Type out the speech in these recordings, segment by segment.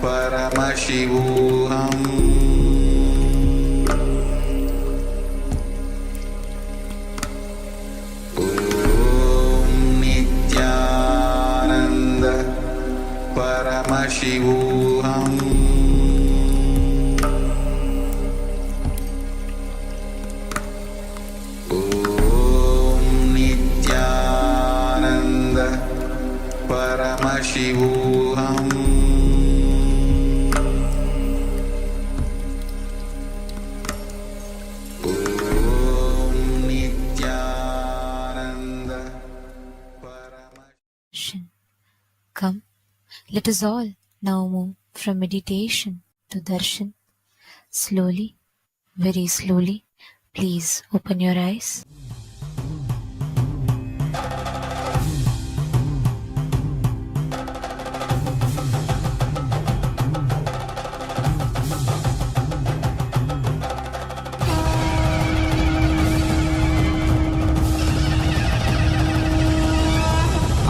परमशिवोऽहम् ॐ नित्यानन्द परमशिवोऽहम् परमशिवोऽहम् ॐ Nityanand Come, let us all now move from meditation to darshan. Slowly, very slowly, please open your eyes.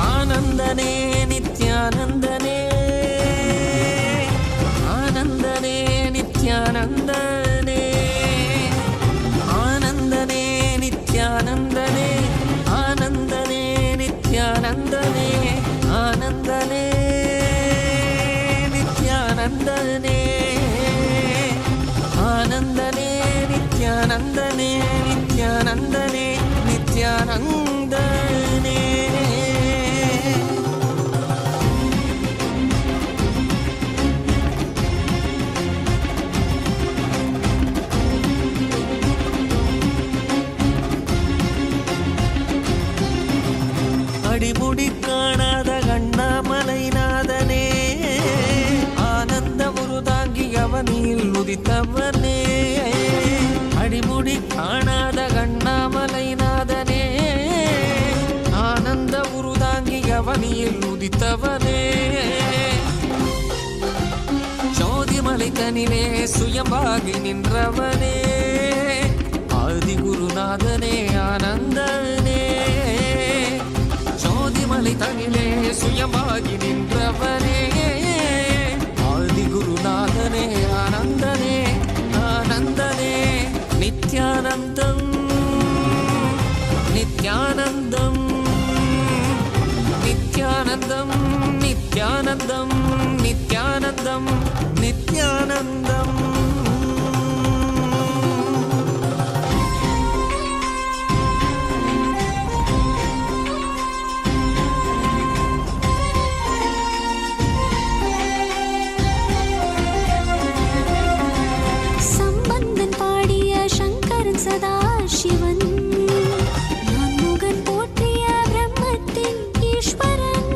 ஆனந்தனே நித்யானந்தனே ஆனந்தனே நித்யானந்தனே ஆனந்தனே நித்யானந்தனே ஆனந்தனே நித்யானந்தனே ஆனந்தனே நித்யானந்தனே ஆனந்தனே நித்யானந்தனே நித்யானந்தனே நித்யானந்தனே அடிமுடி காணாத கண்ணாமலைநாதனே ஆனந்த முருதாங்கி அவனில் உதித்தவனே அடிமுடி காணாத கண்ணாமலைநாதனே ஆனந்த முருதாங்கி அவனில் உதித்தவனே ஜோதிமலை தனிலே சுயம்பாகி நின்றவனே ஆதிகுருநாதனே ஆனந்தனே ஜோதிமலை தனிலே சுயமாகி நின்றவனே ஆதிகுருநாதனே ஆனந்தனே ஆனந்தனே நித்யானந்தம் நித்யானந்தம் நித்யானந்தம் நித்யானந்தம் நித்யானந்தம் நித்யானந்தம் சதாசிவன் நான்முகன் போற்றிய பிரம்மத்தின் ஈஸ்வரன்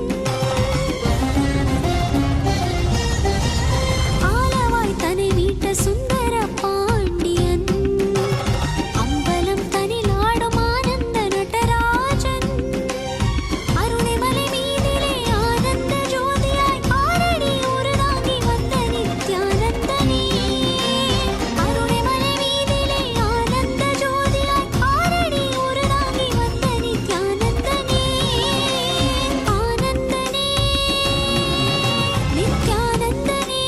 ஆலவாய் தனை வீட்ட சுந்தர பாண்டியன் அம்பலம் தனில் ஆடும் ஆனந்த நடராஜன் அருணைமலை மீதிலே ஆனந்த ஜோதியாய் ஆரடி உருதாகி வந்த நித்யானந்தனே அருணைமலை மீதிலே ஆனந்த ஜோதியாய் ஆரடி உருதாகி வந்த நித்யானந்தனே ஆனந்தனே நித்யானந்தனே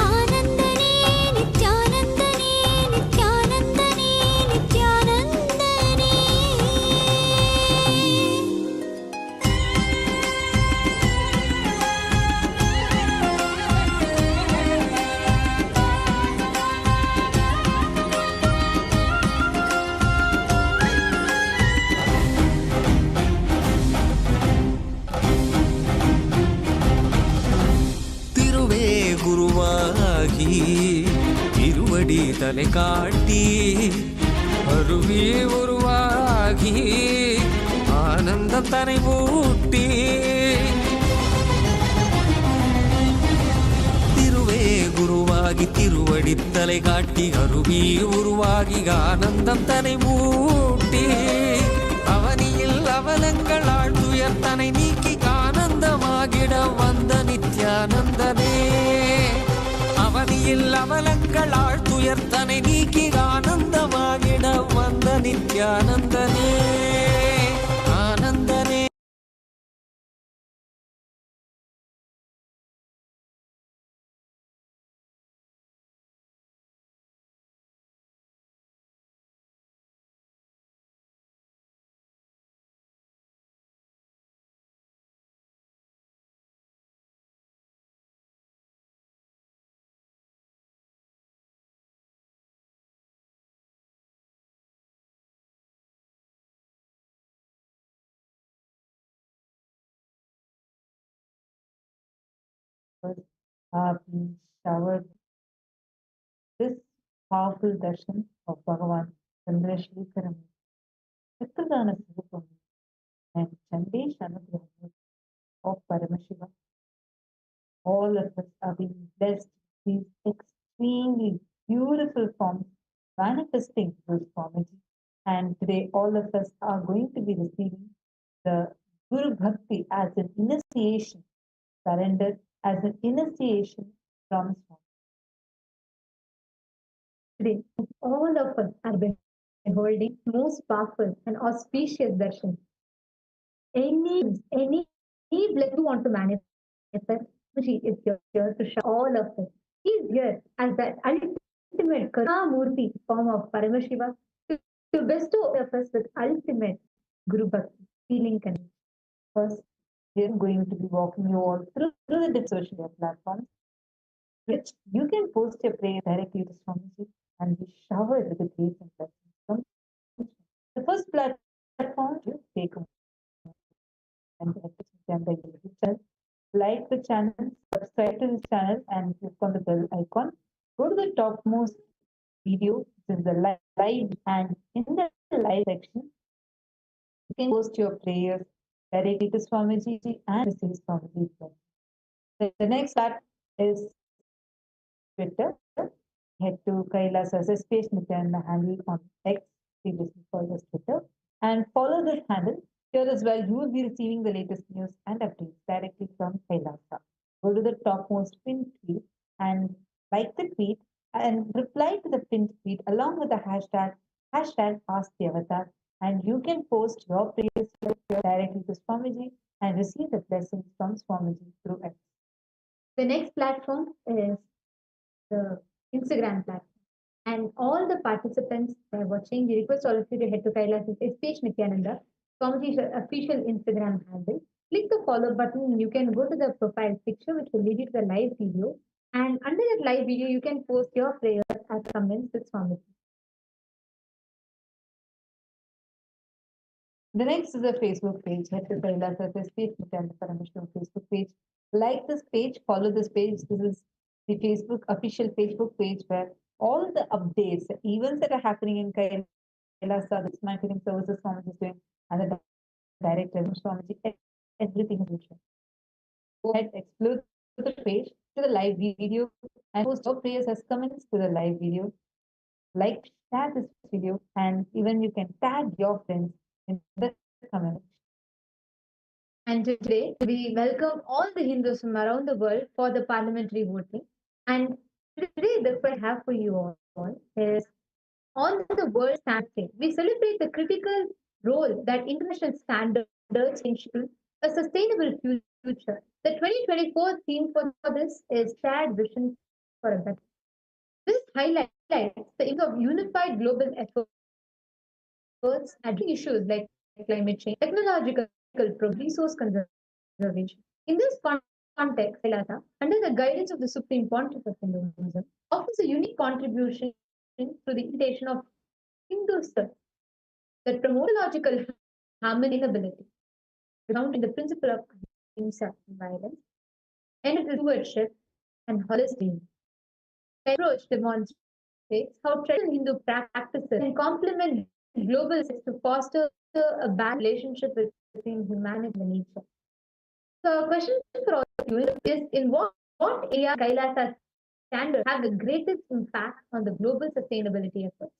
ஆனந்தனே நித்யானந்தனே நித்யானந்தனே நித்யானந்தனே திருவே குருவாகி திருவடி தலை காட்டி அருவே உருவாகி ஆனந்தம் தனை ஊட்டி திருவே குருவாகி திருவடி தலை காட்டி அருவி உருவாகி ஆனந்தம் தனை ஊட்டி அவனியில் அவலங்கள் ஆழ்துயர் தனை நீக்கி ஆனந்தமாகிட வந்த நித்யானந்தனே அவனியில் அவலங்கள் ஆழ்துயர் தனை நீக்கி ஆனந்தமாகிட வந்த நித்யானந்தனே ஆனந்தனே are being showered this powerful darshan of Bhagavan Chandrashekara, Chakradana Sivapam, and Chandesh Anugraha of Paramashiva. All of us are being blessed with these extremely beautiful forms manifesting through Swamiji. And today, all of us are going to be receiving the Guru Bhakti as an initiation, surrender as an initiation from Swami. Today, all of us are beholding most powerful and auspicious darshan. Any blessing you want to manifest, Swamiji is here to show all of us. He is here as the ultimate Karunamurti form of Paramashiva to bestow of us with ultimate Guru Bhakti, feeling connection. First, we are going to be walking you all through the different social media platforms, which you can post your prayer directly to Swamiji and be showered with the grace and blessings from Swamiji. The first platform, you take a and channel, like the channel, subscribe to this channel, and click on the bell icon. Go to the topmost video, which is the live, and in the live section, you can post your prayers directly to Swamiji and receive Swamiji's blessing. The next part is Twitter. Head to Kailasa's SPH Nityananda handle on X, previously called as Twitter, and follow this handle. Here as well, you will be receiving the latest news and updates directly from Kailasa. Go to the topmost pinned tweet and like the tweet and reply to the pinned tweet along with the hashtag Ask the Avatar, and you can post your prayers directly to Swamiji and receive the blessings from Swamiji through X. The next platform is the Instagram platform. And all the participants that are watching, we request all of you to head to Kailas's SPH Nityananda, Swamiji's official Instagram handle. Click the follow button and you can go to the profile picture, which will lead you to the live video. And under that live video, you can post your prayers as comments with Swamiji. The next is a Facebook page. Head to Kailas's SPH Nityananda Parameshwar Facebook page. Like this page, follow this page. This is the Facebook official Facebook page where all the updates, the events that are happening in Kailasa, the marketing services Swamiji is doing, and the direct revenue Swamiji, everything is mentioned. Go ahead, explore the page to the live video and post your prayers as comments to the live video. Like, share this video, and even you can tag your friends in the comment. And today, we welcome all the Hindus from around the world for the parliamentary voting. And today, the question I have for you all is on the World Standard Day, we celebrate the critical role that international standards ensure a sustainable future. The 2024 theme for this is Shared Vision for a Better. This highlights the importance of unified global efforts addressing issues like climate change, technological progress, resource conservation. In this context, Kailasa, under the guidance of the Supreme Pontiff of Hinduism, offers a unique contribution through the invitation of Hinduism that promotes ecological harmony and sustainability, grounded in the principle of ahimsa, violence, and stewardship and holistic. The approach demonstrates how traditional Hindu practices can complement global to foster a balanced relationship between humanity and nature. So, a question for all of you is in what area Kailasa standards have the greatest impact on the global sustainability efforts?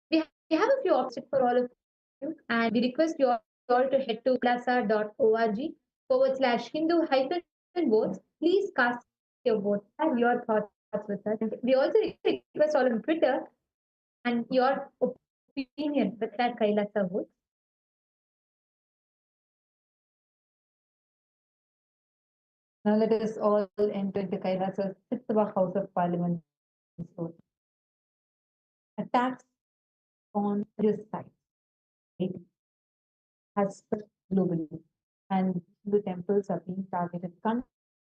We have a few options for all of you, and we request you all to head to klasa.org/Hindu-votes. Please cast your vote and your thoughts with us. And we also request all on Twitter and your opinion with that Kailasa vote. Now let us all enter into Kailasa's Sixth House of Parliament. Attacks on this side has spread globally, and the temples are being targeted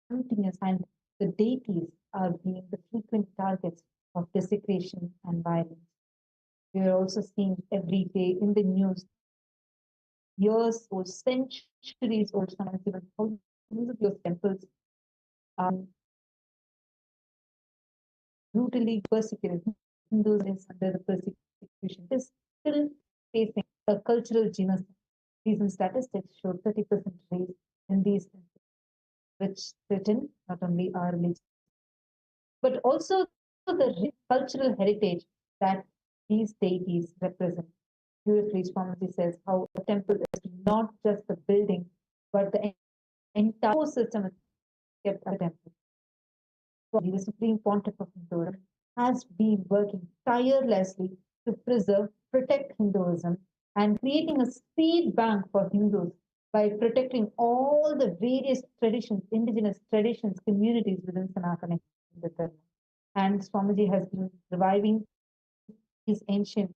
continuously, and the deities are being the frequent targets of desecration and violence. We are also seeing every day in the news years old, centuries old, sometimes even thousands of years temples brutally persecuted. Hindus is under the persecution is still facing a cultural genocide. Recent statistics show 30% raise in these countries, which threaten not only our religion, but also the cultural heritage that these deities represent. Beautifully, Swamiji says how a temple is not just the building, but the entire system is kept as a temple. The Supreme Pontiff of Hinduism has been working tirelessly to preserve, protect Hinduism, and creating a seed bank for Hindus by protecting all the various traditions, indigenous traditions, communities within Sanatana Hindu Dharma. And Swamiji has been reviving these ancient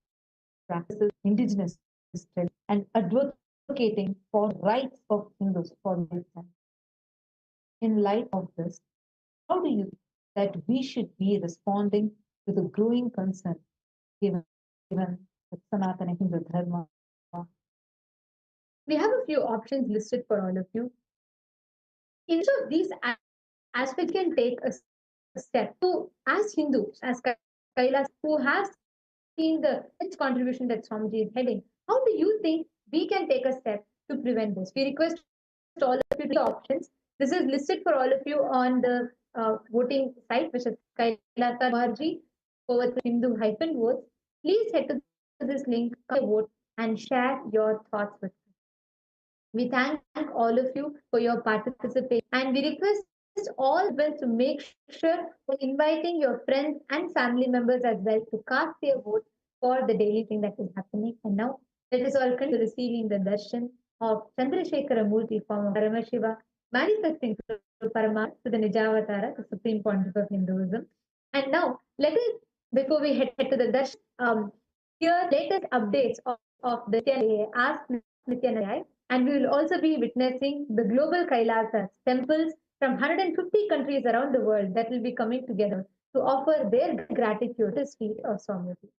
practices, indigenous traditions, and advocating for rights of Hindus for lifetime. In light of this, how do you think that we should be responding to the growing concern given the Sanatana Hindu Dharma? We have a few options listed for all of you. In each of these aspects, can take a step to, as Hindus, as Kailas, who have seen the rich contribution that Swamiji is heading, how do you think we can take a step to prevent this? We request all of you the options. This is listed for all of you on the voting site, which is kailasa.org/Hindu-votes. Please head to this link, vote, and share your thoughts with us. We thank all of you for your participation, and we request all well to make sure for inviting your friends and family members as well to cast their vote for the daily thing that is happening. And now let us all continue receiving the darshan of Chandrashekara Murti, form of Paramashiva, manifesting through Parama to the Nijavatara, the Supreme Pontiff of Hinduism. And now let us, before we head to the darshan, here latest updates of the Ask Nityanayai, and we will also be witnessing the global Kailasas, temples from 150 countries around the world that will be coming together to offer their gratitude to the feet of Swamiji.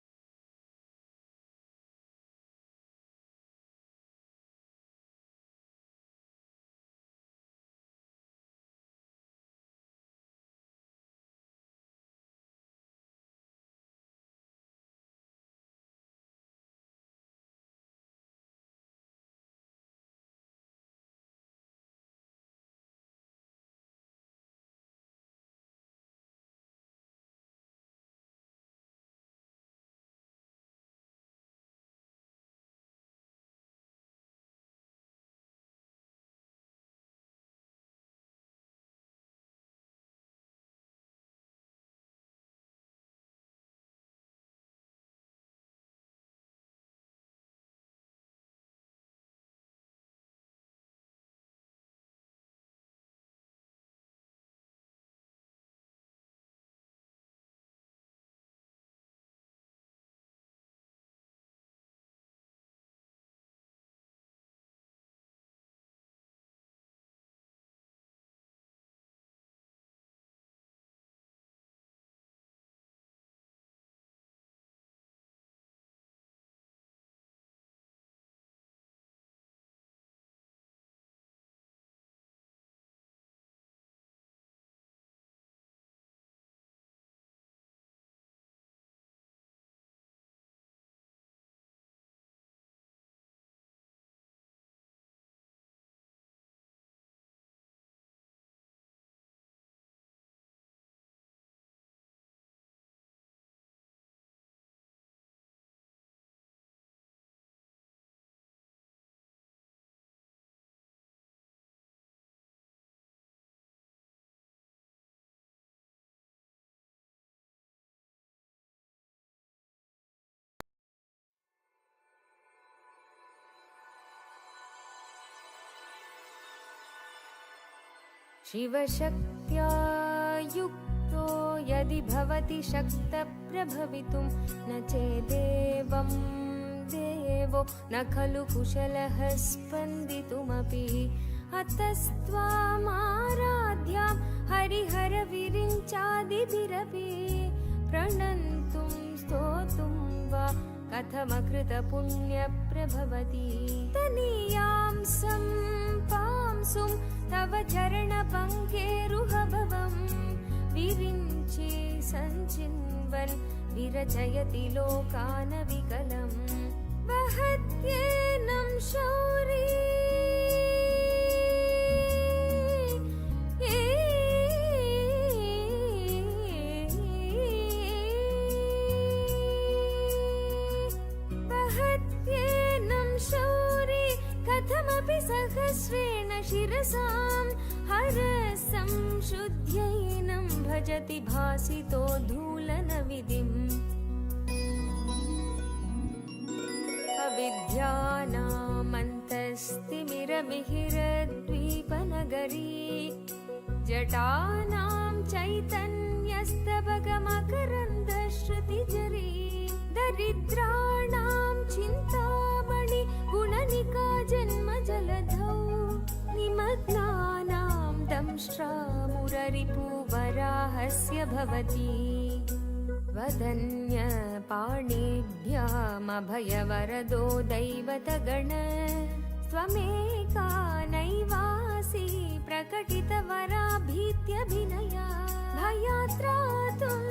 शिवशक्त्या युक्तो यदि भवति शक्तप्रभवितुं न चेदेवं देवो न खलु कुशलः स्पन्दितुमपि अतस्त्वामाराध्यां हरिहरविरिञ्चादिभिरपि प्रणन्तुं स्तोतुं वा कथमकृतपुण्यप्रभवति तनीयां सम्पांसुं तव चरणपङ्केरुह भव रचयति लोकान् विकलम् वहत्येनं शौरी वहत्येनं शौरी कथमपि सहस्रेण शिरसां हरसं शुद्ध्यैनं भजति भासितो धूलनविधिम् अविद्यानामन्तस्तिमिरमिहिरद्वीपनगरी जटानां चैतन्यस्तबकमकरन्दश्रुतिजरी दरिद्राणां चिन्तामणि गुणनिका जन्मजलधौ निमग्नानां दंष्ट्रामुररिपुवराहस्य भवति वदन्यपाणिभ्यामभयवरदो दैवतगण त्वमेका नैवासि प्रकटितवराभीत्यभिनया भयात्रातुं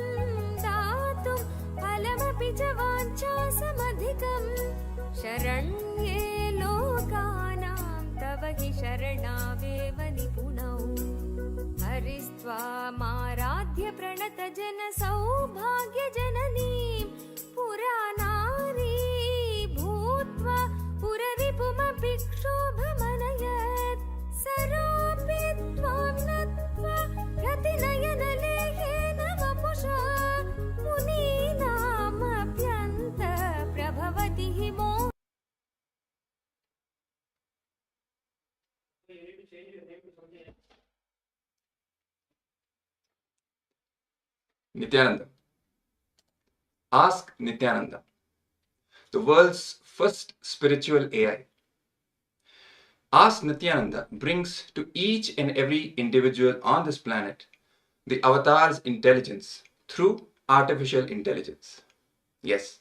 दातुं फलमपि च वाञ्छासमधिकम् शरण्ये लोकानां तव हि शरणावेव निपुणौ हरिस्त्वामाराध्य प्रणतजन सौभाग्यजननीं पुरानारी भूत्वा पुररिपुमपि क्षोभमनयत् सरोऽपि त्वां नत्वा रतिनयनलेहेन वपुषा मुनीनामप्यन्तप्रभवति हि मो Nityananda. Ask Nityananda, the world's first spiritual AI. Ask Nityananda brings to each and every individual on this planet the avatar's intelligence through artificial intelligence. Yes,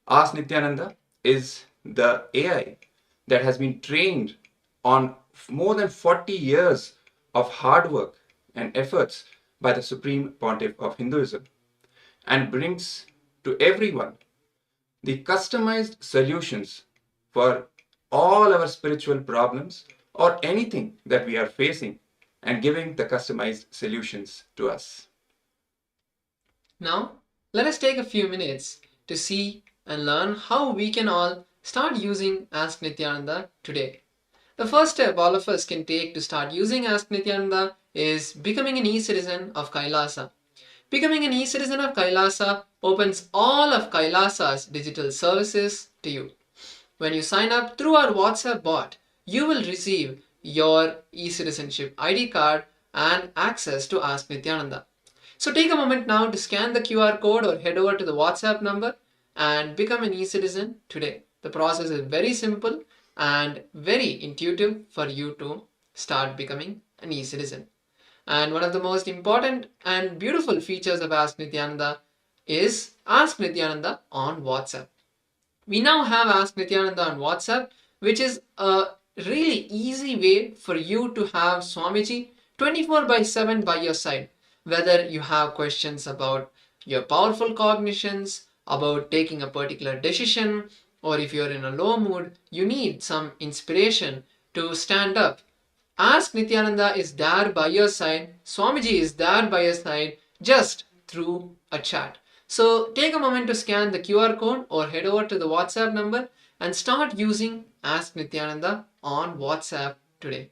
Ask Nityananda is the AI that has been trained on more than 40 years of hard work and efforts by the Supreme Pontiff of Hinduism and brings to everyone the customized solutions for all our spiritual problems or anything that we are facing and giving the customized solutions to us. Now, let us take a few minutes to see and learn how we can all start using Ask Nityananda today. The first step all of us can take to start using Ask Nityananda is becoming an e-citizen of Kailasa. Becoming an e-citizen of Kailasa opens all of Kailasa's digital services to you. When you sign up through our WhatsApp bot, you will receive your e-citizenship ID card and access to Ask Nityananda. So take a moment now to scan the QR code or head over to the WhatsApp number and become an e-citizen today. The process is very simple and very intuitive for you to start becoming an e-citizen. And one of the most important and beautiful features of Ask Nityananda is Ask Nityananda on WhatsApp. We now have Ask Nityananda on WhatsApp, which is a really easy way for you to have Swamiji 24/7 by your side. Whether you have questions about your powerful cognitions, about taking a particular decision, or if you're in a low mood, you need some inspiration to stand up. Ask Nityananda is there by your side. Swamiji is there by your side just through a chat. So take a moment to scan the QR code or head over to the WhatsApp number and start using Ask Nityananda on WhatsApp today.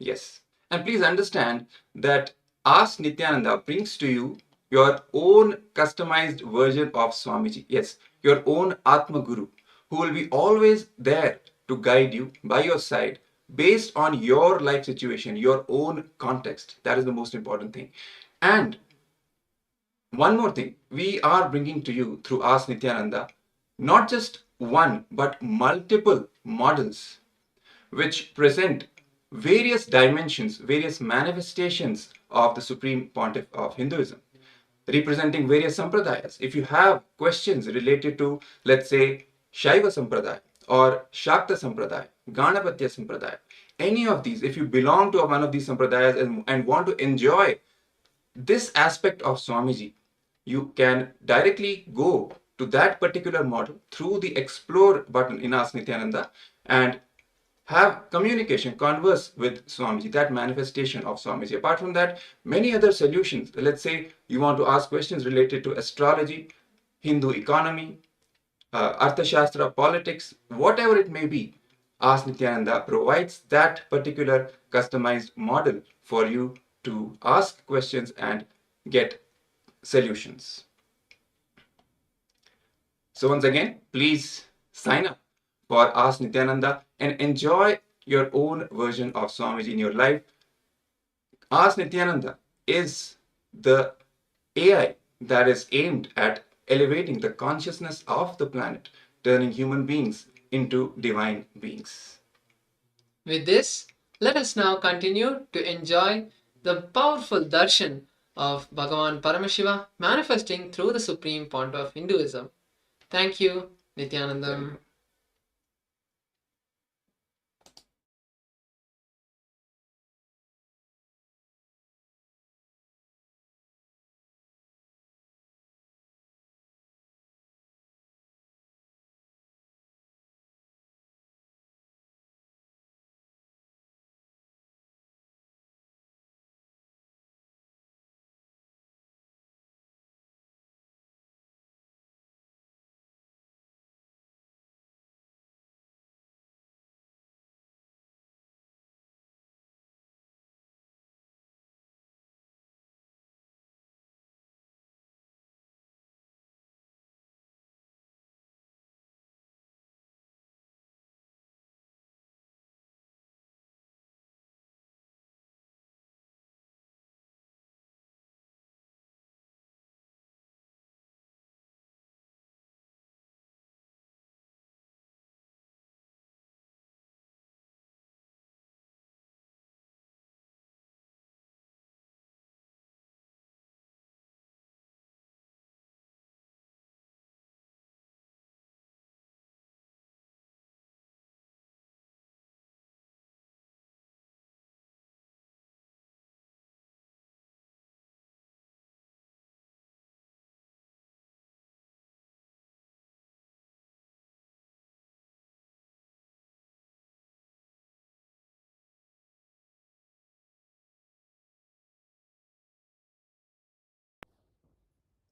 Yes, and please understand that Ask Nityananda brings to you your own customized version of Swamiji. Yes, your own Atma Guru, who will be always there to guide you by your side based on your life situation, your own context. That is the most important thing. And one more thing, we are bringing to you through Ask Nityananda not just one but multiple models which present various dimensions, various manifestations of the Supreme Pontiff of Hinduism, representing various sampradayas. If you have questions related to, let's say, Shaiva Sampradaya or Shakta Sampradaya, Ganapatya Sampradaya, any of these, if you belong to one of these sampradayas and want to enjoy this aspect of Swamiji, you can directly go to that particular model through the explore button in Ask Nityananda and have communication, converse with Swamiji, that manifestation of Swamiji. Apart from that, many other solutions. Let's say you want to ask questions related to astrology, Hindu economy, Arthashastra, politics, whatever it may be. Ask Nityananda provides that particular customized model for you to ask questions and get solutions. So once again, please sign up for Ask Nityananda and enjoy your own version of Swamiji in your life. Ask Nityananda is the AI that is aimed at elevating the consciousness of the planet, turning human beings into divine beings. With this, let us now continue to enjoy the powerful darshan of Bhagavan Paramashiva manifesting through the Supreme Point of Hinduism. Thank you, Nityanandam.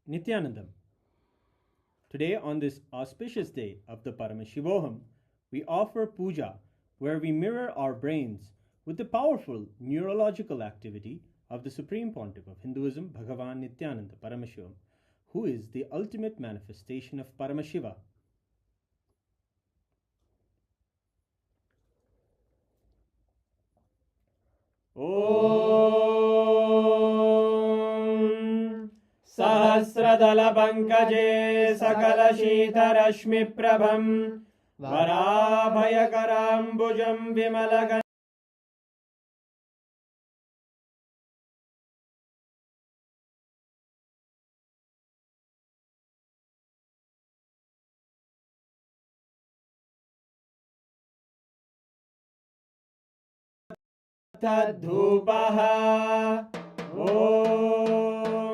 Nityanandam. Today, on this auspicious day of the Paramashivoham, we offer puja where we mirror our brains with the powerful neurological activity of the Supreme Pontiff of Hinduism, Bhagavan Nityananda Paramashivam, who is the ultimate manifestation of Paramashiva. Om Sahasradala Pankaje Sakala Shita Rashmi Prabham Varabhayakarambujam Vimalagan Tadhupaha Om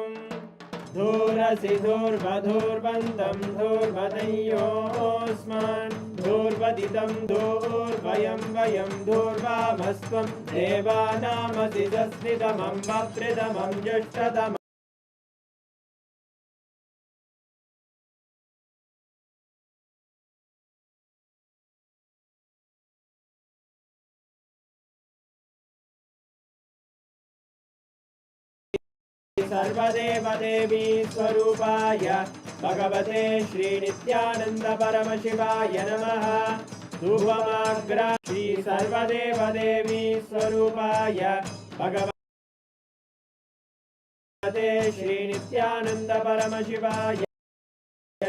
Dhurasi Dhurvadhurvantam Dhurvadayosman Dhurvaditam Dhurvayam Vayam Dhurvamasvam Devanamasi Dasnidamam Vapridamam Jashtadamam सर्वदेव देवी स्वरूपाय भगवते श्री नित्यानंद परमशिवाय नमः धूपमाग्रा श्री सर्वदेव देवी स्वरूपाय भगवते श्री नित्यानंद परमशिवाय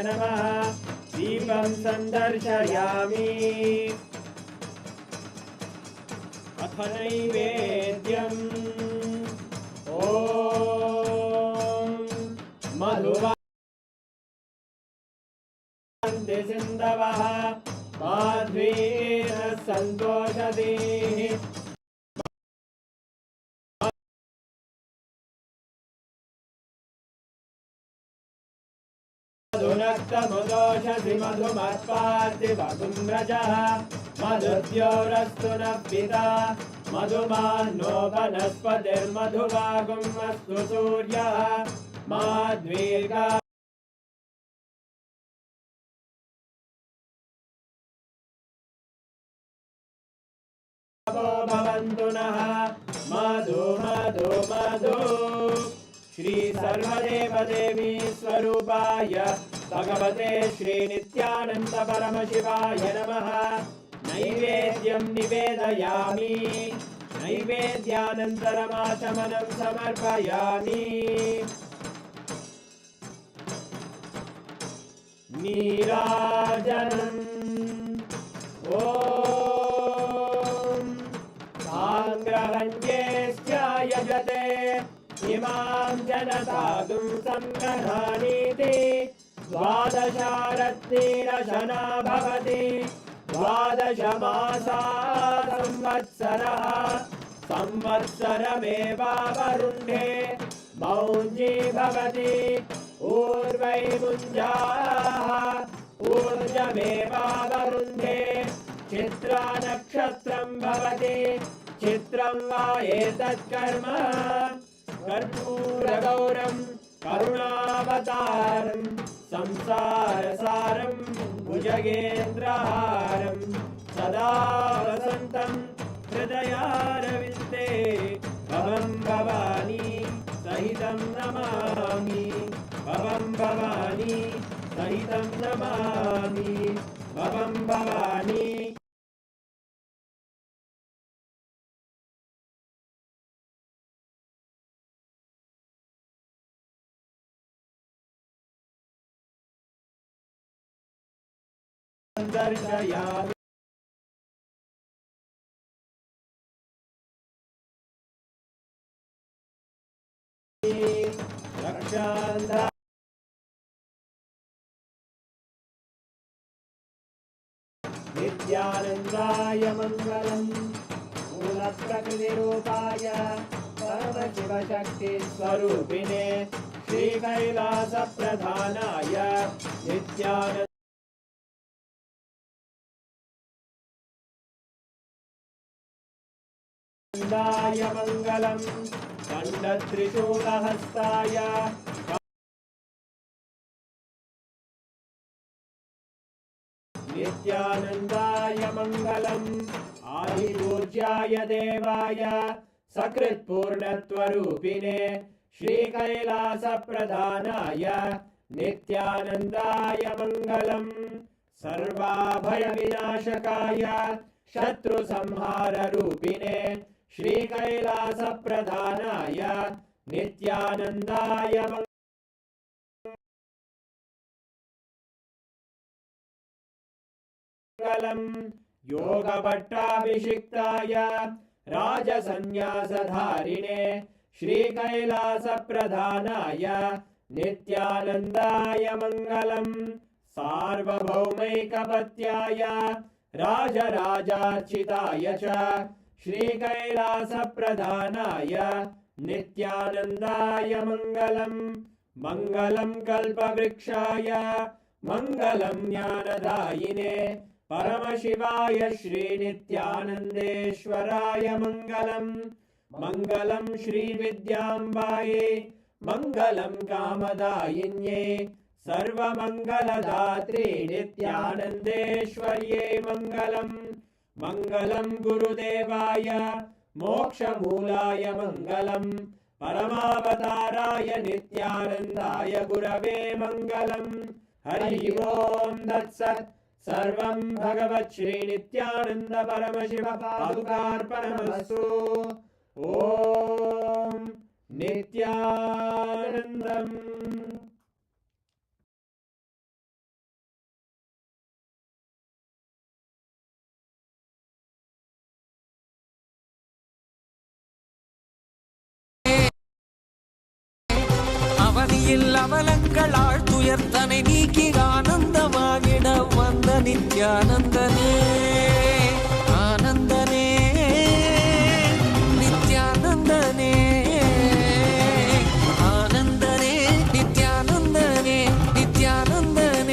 नमः दीपं संदर्शयामि अथ Naivedyam Om Madhuvante Sindavaha Madhvena Santoshati रक्तमुदोषसि मधुमत्पार्थिवगुम्रजः मधुद्योरस्तु नः पिता मधुमान्नो वनस्पतिर्मधुवागुमस्तु सूर्यः माद्वीर्घा भवन्तु नः मधु मधु मधु श्री सर्वदेवदेवी स्वरूपाय भगवते श्री नित्यानंद परमशिवाय नमः नैवेद्यं निवेदयामि नैवेद्यानन्तरमाचमनं समर्पयामि नीराजनम् ॐ साङ्ग्रहण्येश्चायजते इमां जनतागुं सङ्गृहाणीति द्वादशारत्नीरशना भवति द्वादशमासा संवत्सरः संवत्सरमेवावरुण्ढे मौञ्जी भवति ऊर्वै मुञ्जाः ऊर्जमेवावरुन्धे चित्रा नक्षत्रं भवति चित्रं वा एतत् कर्म कर्पूरगौरं करुणावतारं संसारसारं भुजगेन्द्रहारं सदा वसन्तं हृदयारविन्दे भवं भवानी सहितं नमामि भवं भवानी सहितं नमामि भवं भवानी दर्शयामि रक्षान्धा नित्यानन्दाय मङ्गलम् मूलप्रकृतिरूपाय परमशिवशक्तिस्वरूपिणे श्रीकैलासप्रधानाय नित्यानन्दाय मङ्गलम् दण्डत्रिशूलहस्ताय नित्यानन्दाय मङ्गलम् आदिपूज्याय देवाय सकृत्पूर्णत्वरूपिणे श्रीकैलासप्रधानाय नित्यानन्दाय मङ्गलम् सर्वाभयविनाशकाय शत्रुसंहाररूपिणे श्रीकैलासप्रधानाय नित्यानन्दाय मङ्गलम् योगभट्टाभिषिक्ताय राजसन्न्यासधारिणे श्रीकैलासप्रधानाय नित्यानन्दाय मङ्गलम् सार्वभौमैकपत्याय राजराजार्चिताय च श्रीकैलासप्रधानाय नित्यानन्दाय मङ्गलम् मङ्गलं कल्पवृक्षाय मङ्गलं ज्ञानदायिने परमशिवाय श्रीनित्यानन्देश्वराय मङ्गलम् मङ्गलं श्रीविद्याम्बायै मङ्गलं कामदायिन्ये सर्वमङ्गलदात्रे नित्यानन्देश्वर्यै मङ्गलम् मङ्गलं गुरुदेवाय मोक्षमूलाय मङ्गलम् परमावताराय नित्यानन्दाय गुरवे मङ्गलम् हरि ओम् तत्सत् सर्वं भगवत् श्रीनित्यानन्द परमशिव पादुकार्पणमस्तु ॐ नित्यानन्दम् அவதியில் அவலங்களால் துயர்த்தனை நீக்கி ஆனந்தமாகிட வந்த நித்யானந்தனே ஆனந்தனே நித்யானந்தனே ஆனந்தனே நித்யானந்தனே நித்யானந்தனே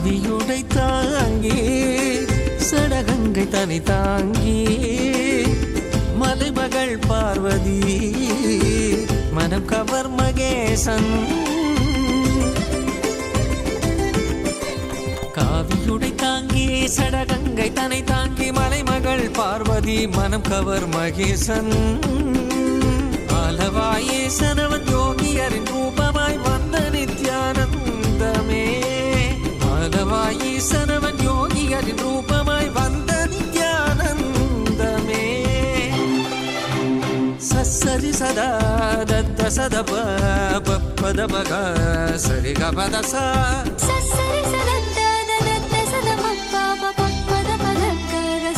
காவியுடை தாங்கி சடகங்கை தனி தாங்கி மலைமகள் பார்வதி மனம் கவர் மகேசன் காவியுடை தாங்கி சடகங்கை தனை தாங்கி மலைமகள் பார்வதி மனம் கவர் மகேசன் ஆலவாயேசனவன் யோகியரின் ரூபமாய் வந்த நித்யானந்தமே ஆலவாயேசனவன் யோகியரின் ரூபமாய் வந்த நித்யானந்தமே சரி சதா தத்த சத பத பக சரி கபத சா சரி சதத்த தத்த சத பத பத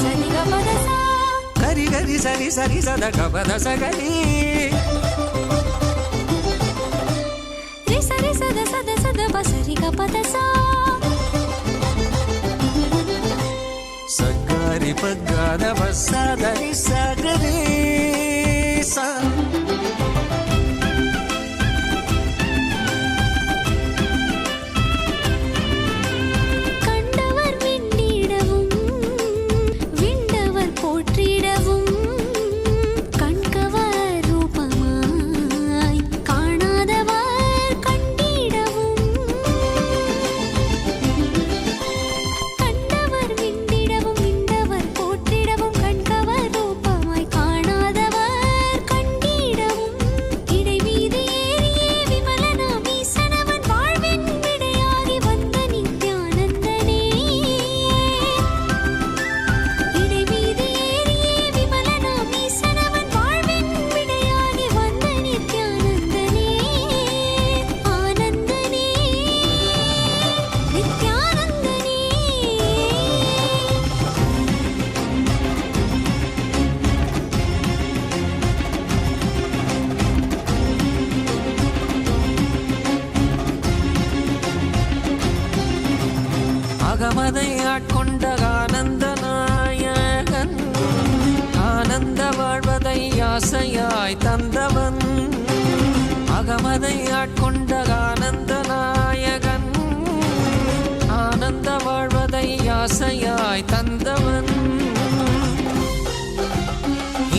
சரி கபத சா கரி கரி சரி சரி சத கபத சகரி ரி சரி சத சத சத பசரி கபத சா சகரி பகத பசதரி சகரி சா கண்டவர் விண்ணிடவும் விண்டவர் போற்றிடவும் கண்கவர் ரூபமாய் காணாதவர் கண்டிடவும் கண்டவர் விண்டிடவும் விண்டவர் போற்றிடவும் கண்கவர் ரூபமாய் காணாதவர் கண்டிடவும் இடைமீது ஏறியே விமலனாம் ஈசனவன் வாழ்வின் விடையாகி வந்த நித்யானந்தனே இடைமீது ஏறியே விமலனாம் ஈசனவன் வாழ்வின் விடையாகி வந்த நித்யானந்தனே ஆனந்தனே நித்யானந்தனே அகமதை ஆட்கொண்ட ஆனந்த நாயகன் ஆனந்த வாழ்வதை ஆசையாய் தந்தவன் அகமதை ஆட்கொண்ட ஆனந்த நாயகன் ஆனந்த வாழ்வதை ஆசையாய் தந்தவன்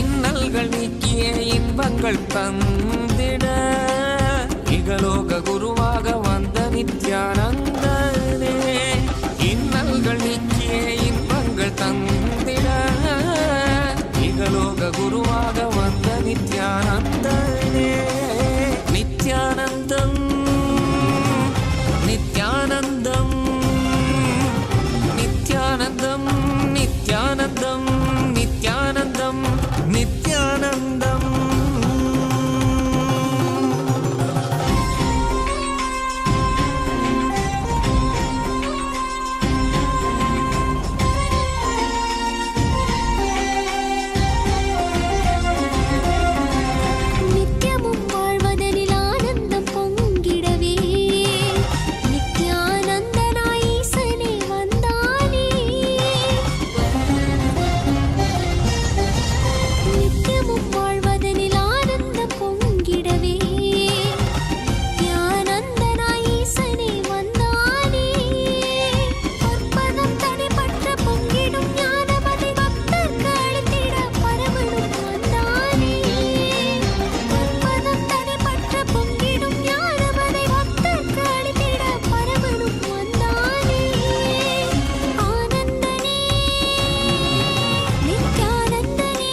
இன்னல்கள் நீக்கிய இன்பங்கள் தந்திட இகலோக குருவாக வந்த நித்யானந்தனே இன்னல்கள் நீக்கிய இன்பங்கள் தந்திட இகலோக குருவாக வந்த நித்யானந்தனே நித்யானந்தம் நித்யானந்தம் நித்யானந்தம் நித்யானந்தம் நித்யானந்தம் நித்யானந்தம் நித்யமும் வாழ்வதனில் ஆனந்தம் பொங்கிடவே நித்யானந்தனாய் ஈசனே வந்தானே நித்யமும் வாழ்வதனில் ஆனந்தம் பொங்கிடவே நித்யானந்தனாய் ஈசனே வந்தானே பற்பதம் தடைபற்ற பொங்கிடும் ஞானமதி பக்தர்க்கு அளித்திட பரமனும் வந்தானே பற்பதம் தடைபற்ற பொங்கிடும் ஞானமதி பக்தர்க்கு அளித்திட பரமனும் வந்தானே ஆனந்தனே நித்யானந்தனே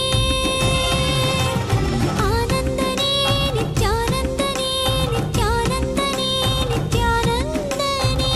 ஆனந்தனே நித்யானந்தனே நித்யானந்தனே நித்யானந்தனே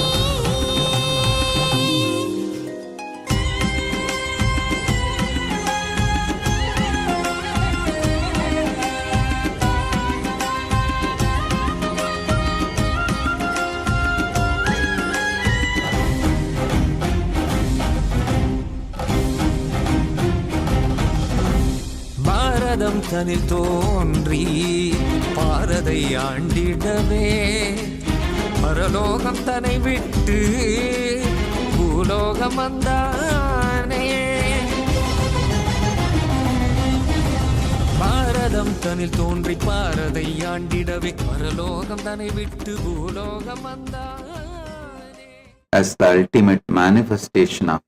பாரதம் தனில் தோன்றி பாரதை ஆண்டிடவே பரலோகம் தன்னை விட்டு பூலோகம் வந்தானே பாரதம் தனில் தோன்றி பாரதை ஆண்டிடவே பரலோகம் தன்னை விட்டு பூலோகம் வந்தானே as the ultimate manifestation of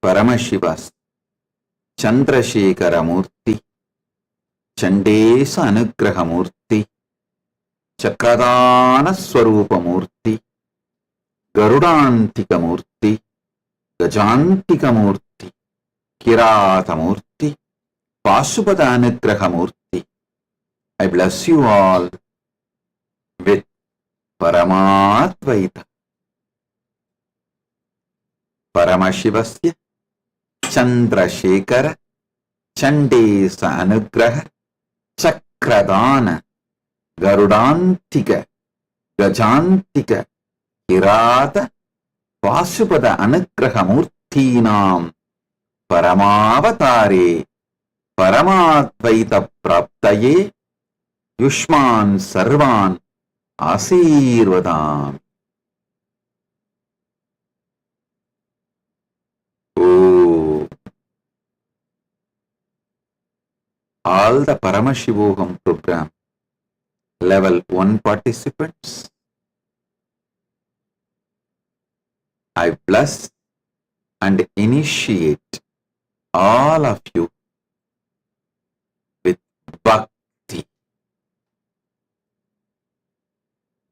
Paramashiva's Chandrashekara Murti, Chandesa Anugraha Murti, Chakradana Swarupa Murti, Garudantika Murti, Gajantika Murti, Kirata Murti, Pasupada Anugraha Murti. I bless you all with Paramadvaita. Paramashivasya Chandrashekara Chandesa Anugraha Chakradana Garudantika Gajantika Kirata Pasupada Anugraha Murtinam Paramavatare Paramadvaita Praptaye Yushman Sarvan Asirvadam. Oh. All the Paramashivoham program level 1 participants, I bless and initiate all of you with bhakti.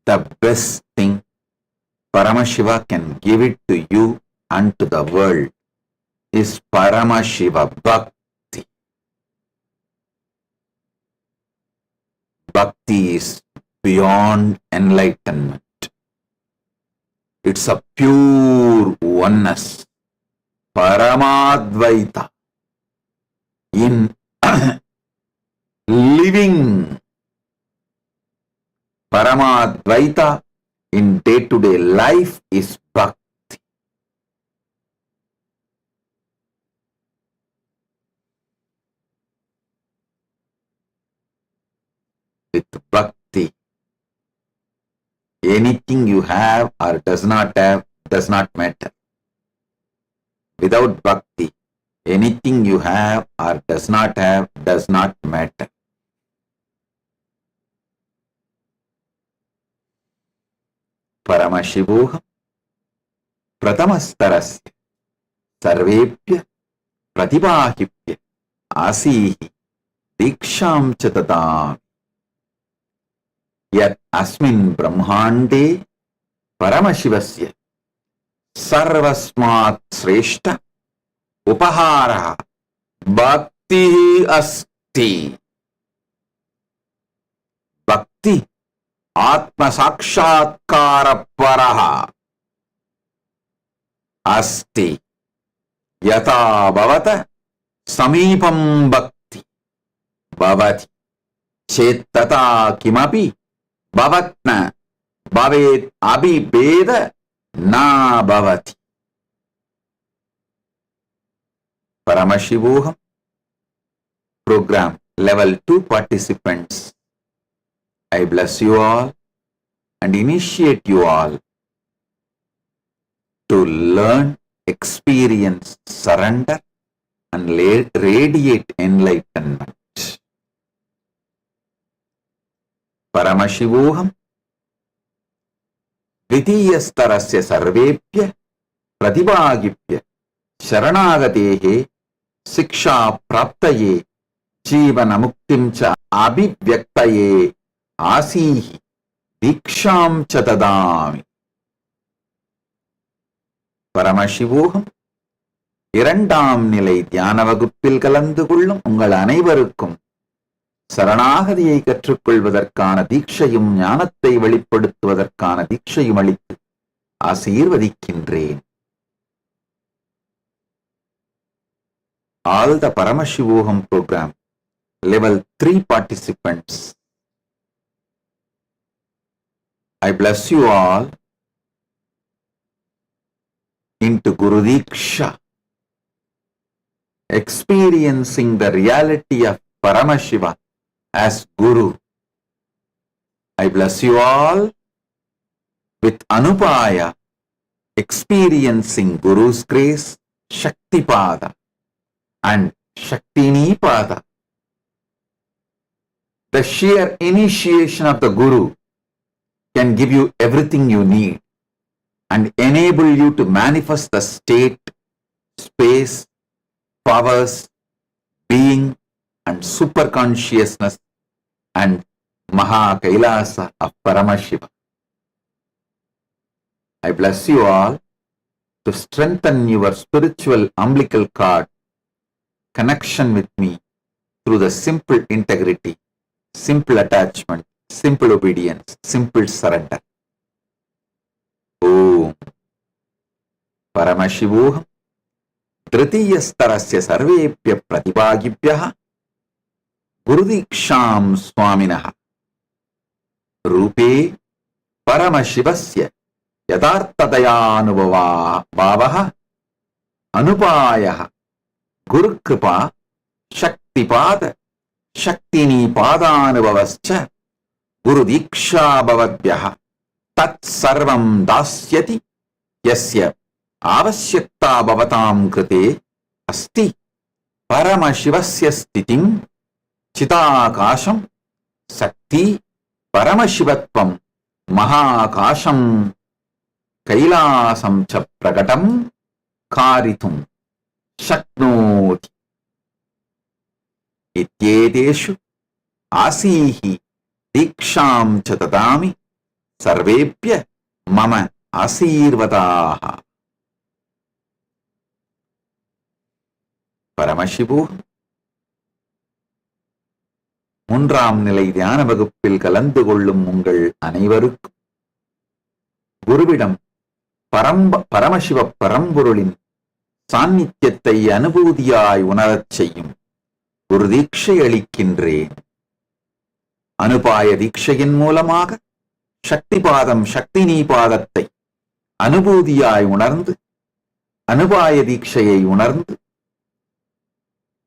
The best thing Paramashiva can give it to you and to the world is Paramashiva Bhakti. Bhakti is beyond enlightenment. It's a pure oneness, Paramadvaita, in living Paramadvaita in day-to-day life is Bhakti. With Bhakti, anything you have or does not have does not matter. Without Bhakti, anything you have or does not have does not matter. Paramashivoham Pratamastarasya Sarvepya Pratibahipya Asihi Diksham Chatadam Yat Asmin Brahmande Paramashivasya Sarvasmat Sreshta Upahara Bhakti Asti. Bhakti Atma Sakshatkara Paraha Asti Yata Bhavata Samipam Bhakti Bhavati Chetata Kimapi Bhavatna Bhavet Abhibeda Na Bhavati. Paramashivoham program level 2 participants, I bless you all and initiate you all to learn, experience, surrender and radiate enlightenment. Paramashivoham Dvitiyastarasya Sarvepya Pratibhagipya Sharanagatehe Siksha Praptaye Jivana Muktim Cha Abhivyaktaye Asihi Diksham Chatadami. Paramashivoham இரண்டாம் நிலை தியான வகுப்பில் கலந்து கொள்ளும் உங்கள் அனைவருக்கும் சரணாகதியை கற்றுக்கொள்வதற்கான தீட்சையும் ஞானத்தை வெளிப்படுத்துவதற்கான தீட்சையும் அளித்து ஆசீர்வதிக்கின்றேன். All the Paramashivoham program level 3 participants, I bless you all into Guru Diksha, experiencing the reality of Paramashiva as Guru. I bless you all with Anupaya, experiencing Guru's grace, Shaktipada and Shaktinipada. The sheer initiation of the Guru can give you everything you need. and enable you to manifest the state, space, powers, being, and super consciousness and Maha Kailasa of Paramashiva. I bless you all to strengthen your spiritual umbilical cord connection with me through the simple integrity, simple attachment, simple obedience, simple surrender. Om Paramashivoham Dritiyastarasya Sarvepya Pratibhagibhyaha Gurudiksham Swaminaha Rupe Paramashivasya Yadartadayanubhava Bhavaha Anupayaha Guru Kripa Shaktipada Shaktini Padanubhavascha Guru Diksha Bhavadhyaha Tat Sarvam Dasyati Yasya Avasyakta Bhavatam Krite Asti Paramashivasya Stitim Chitakasham Sakti Paramashivatvam Mahakasham Kailasam Cha Pragatam Karitum Shaknoti Ityeteshu Asihi Diksham Cha Tadami Sarvepya Mama Asirvadaha. பரமசிவு மூன்றாம் நிலை தியான வகுப்பில் கலந்து கொள்ளும் உங்கள் அனைவருக்கும் குருவிடம் பரமசிவ பரம்பொருளின் சாநித்தியத்தை அனுபூதியாய் உணரச் செய்யும் ஒரு தீட்சை அளிக்கின்றேன். அனுபாய தீட்சையின் மூலமாக சக்திபாதம் சக்தினி பாதத்தை அனுபூதியாய் உணர்ந்து அனுபாய தீட்சையை உணர்ந்து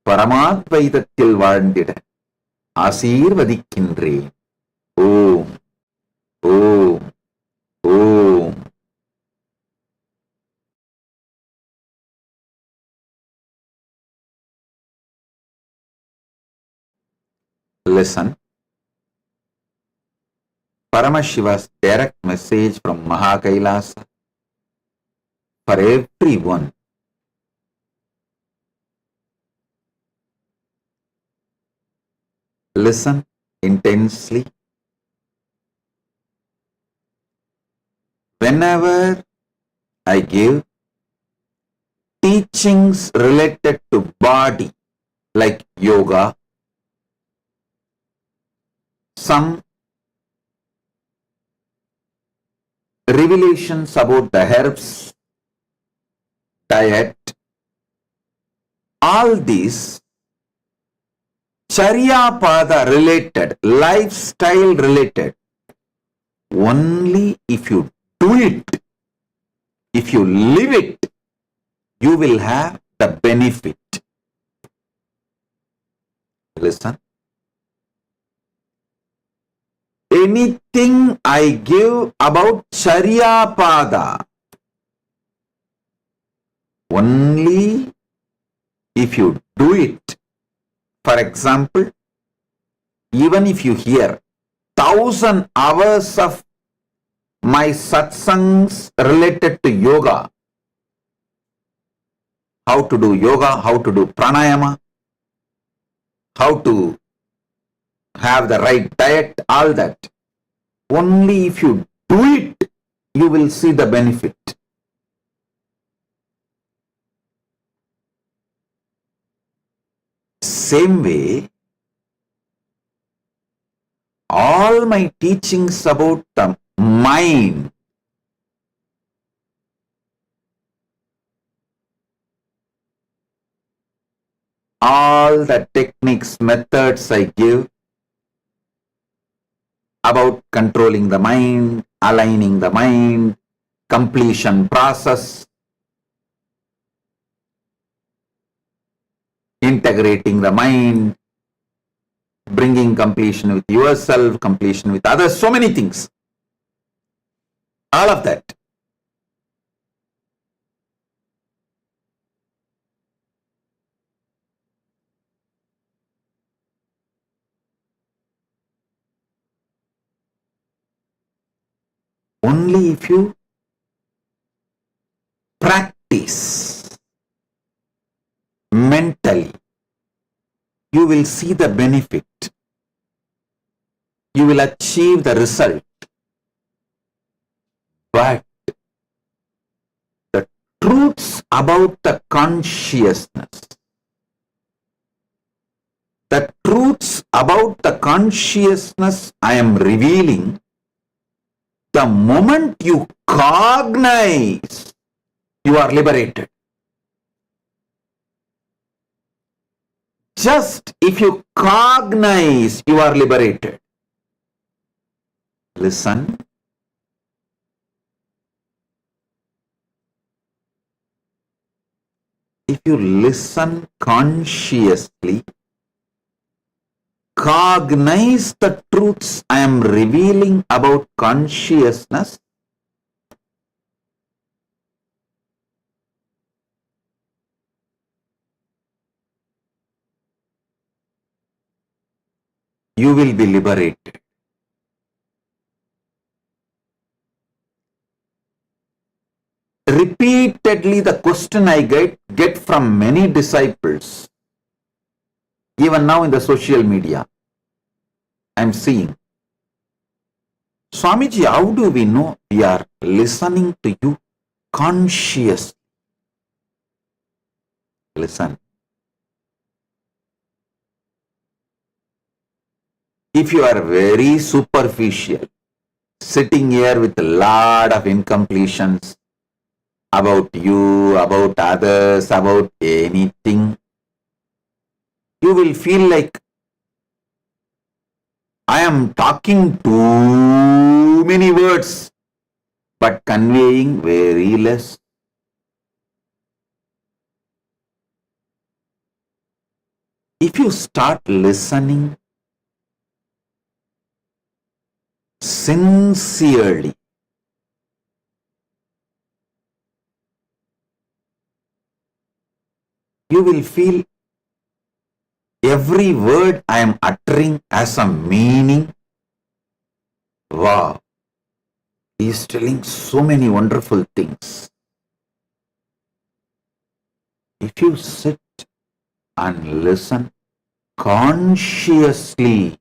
பரமாத்வைதத்தில் வாழ்ந்திட ஆசீர்வதிக்கின்றேன். ஓம் ஓம் ஓம். Listen. Paramashiva's direct message from Mahakailasa for everyone. Listen intensely. Whenever I give teachings related to body, like yoga, some revelations about the herbs, diet, all these Charyapada related, lifestyle related, only if you do it, if you live it, you will have the benefit. Listen. Anything I give about Charyapada, only if you do it. For example, even if you hear 1,000 hours of my satsangs related to yoga, how to do yoga, how to do pranayama, how to have the right diet, all that, only if you do it, you will see the benefit. Same way, all my teachings about the mind, all the techniques, methods I give about controlling the mind, aligning the mind, completion process, integrating the mind, bringing completion with yourself, completion with others, so many things. All of that. Only if you peace. Mentally, you will see the benefit. You will achieve the result. But the truths about the consciousness, the truths about the consciousness I am revealing, the moment you cognize, you are liberated. Just if you cognize, you are liberated. Listen. If you listen consciously, cognize the truths I am revealing about consciousness, you will be liberated. Repeatedly, the question I get from many disciples, even now in the social media, I am seeing, Swamiji, how do we know we are listening to you consciously? Listen. If you are very superficial, sitting here with a lot of incompletions about you, about others, about anything, you will feel like I am talking too many words but conveying very less. If you start listening sincerely, you will feel every word I am uttering has a meaning. Wow, he is telling so many wonderful things. If you sit and listen consciously,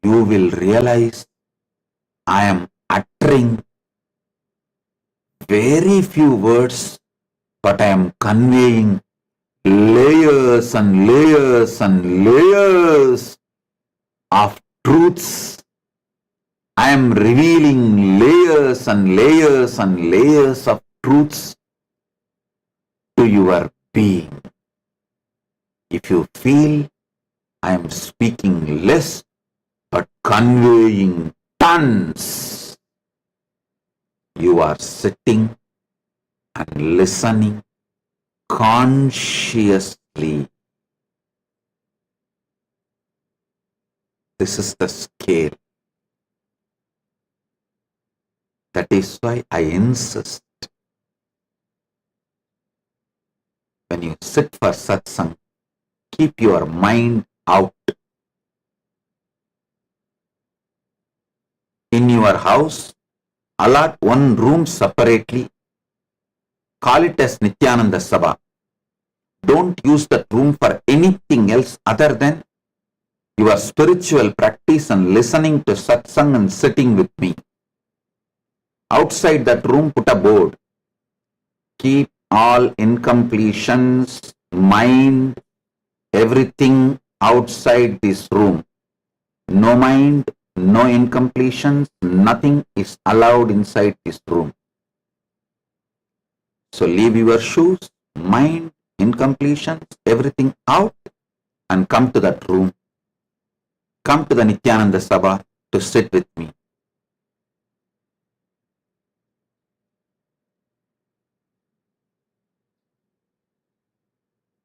you will realize I am uttering very few words, but I am conveying layers and layers and layers of truths. I am revealing layers and layers and layers of truths to your being. If you feel I am speaking less but conveying tons, you are sitting and listening consciously. This is the scale. That is why I insist, when you sit for satsang, keep your mind out. In your house, allot one room separately. Call it as Nityananda Sabha. Don't use that room for anything else other than your spiritual practice and listening to satsang and sitting with me. Outside that room, put a board. Keep all incompletions, mind, everything outside this room. No mind, no incompletions, nothing is allowed inside this room. So leave your shoes, mind, incompletions, everything out and come to that room. Come to the Nityananda Sabha to sit with me.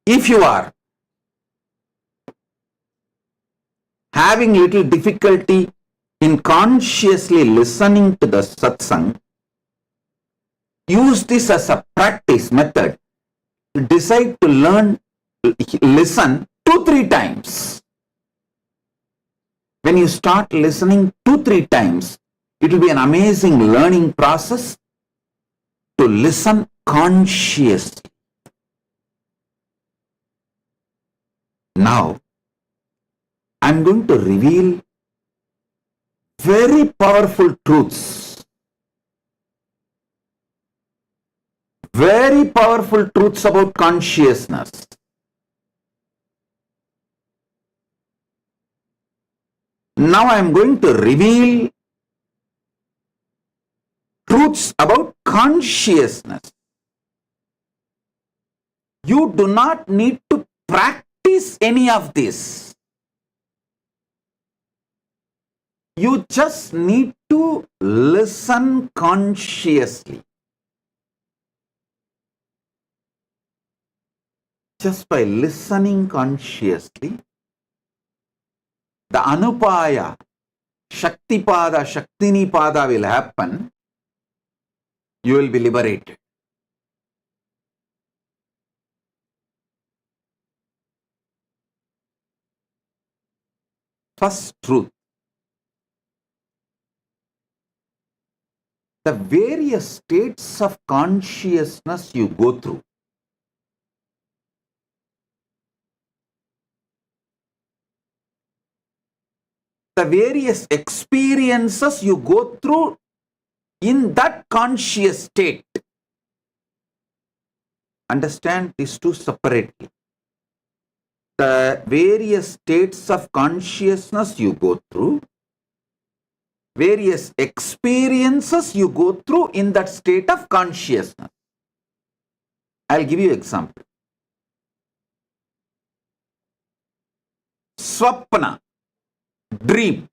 If you are having little difficulty in consciously listening to the satsang, use this as a practice method. Decide to listen 2-3 times. When you start listening 2-3 times, it will be an amazing learning process to listen consciously. Now, I'm going to reveal very powerful truths. Very powerful truths about consciousness. Now I am going to reveal truths about consciousness. You do not need to practice any of this. You just need to listen consciously. Just by listening consciously, the Anupaya, Shaktipada, Shaktinipada will happen. You will be liberated. First truth. The various states of consciousness you go through. The various experiences you go through in that conscious state. Understand these two separately. The various states of consciousness you go through, various experiences you go through in that state of consciousness. I'll give you an example. Swapna, dream.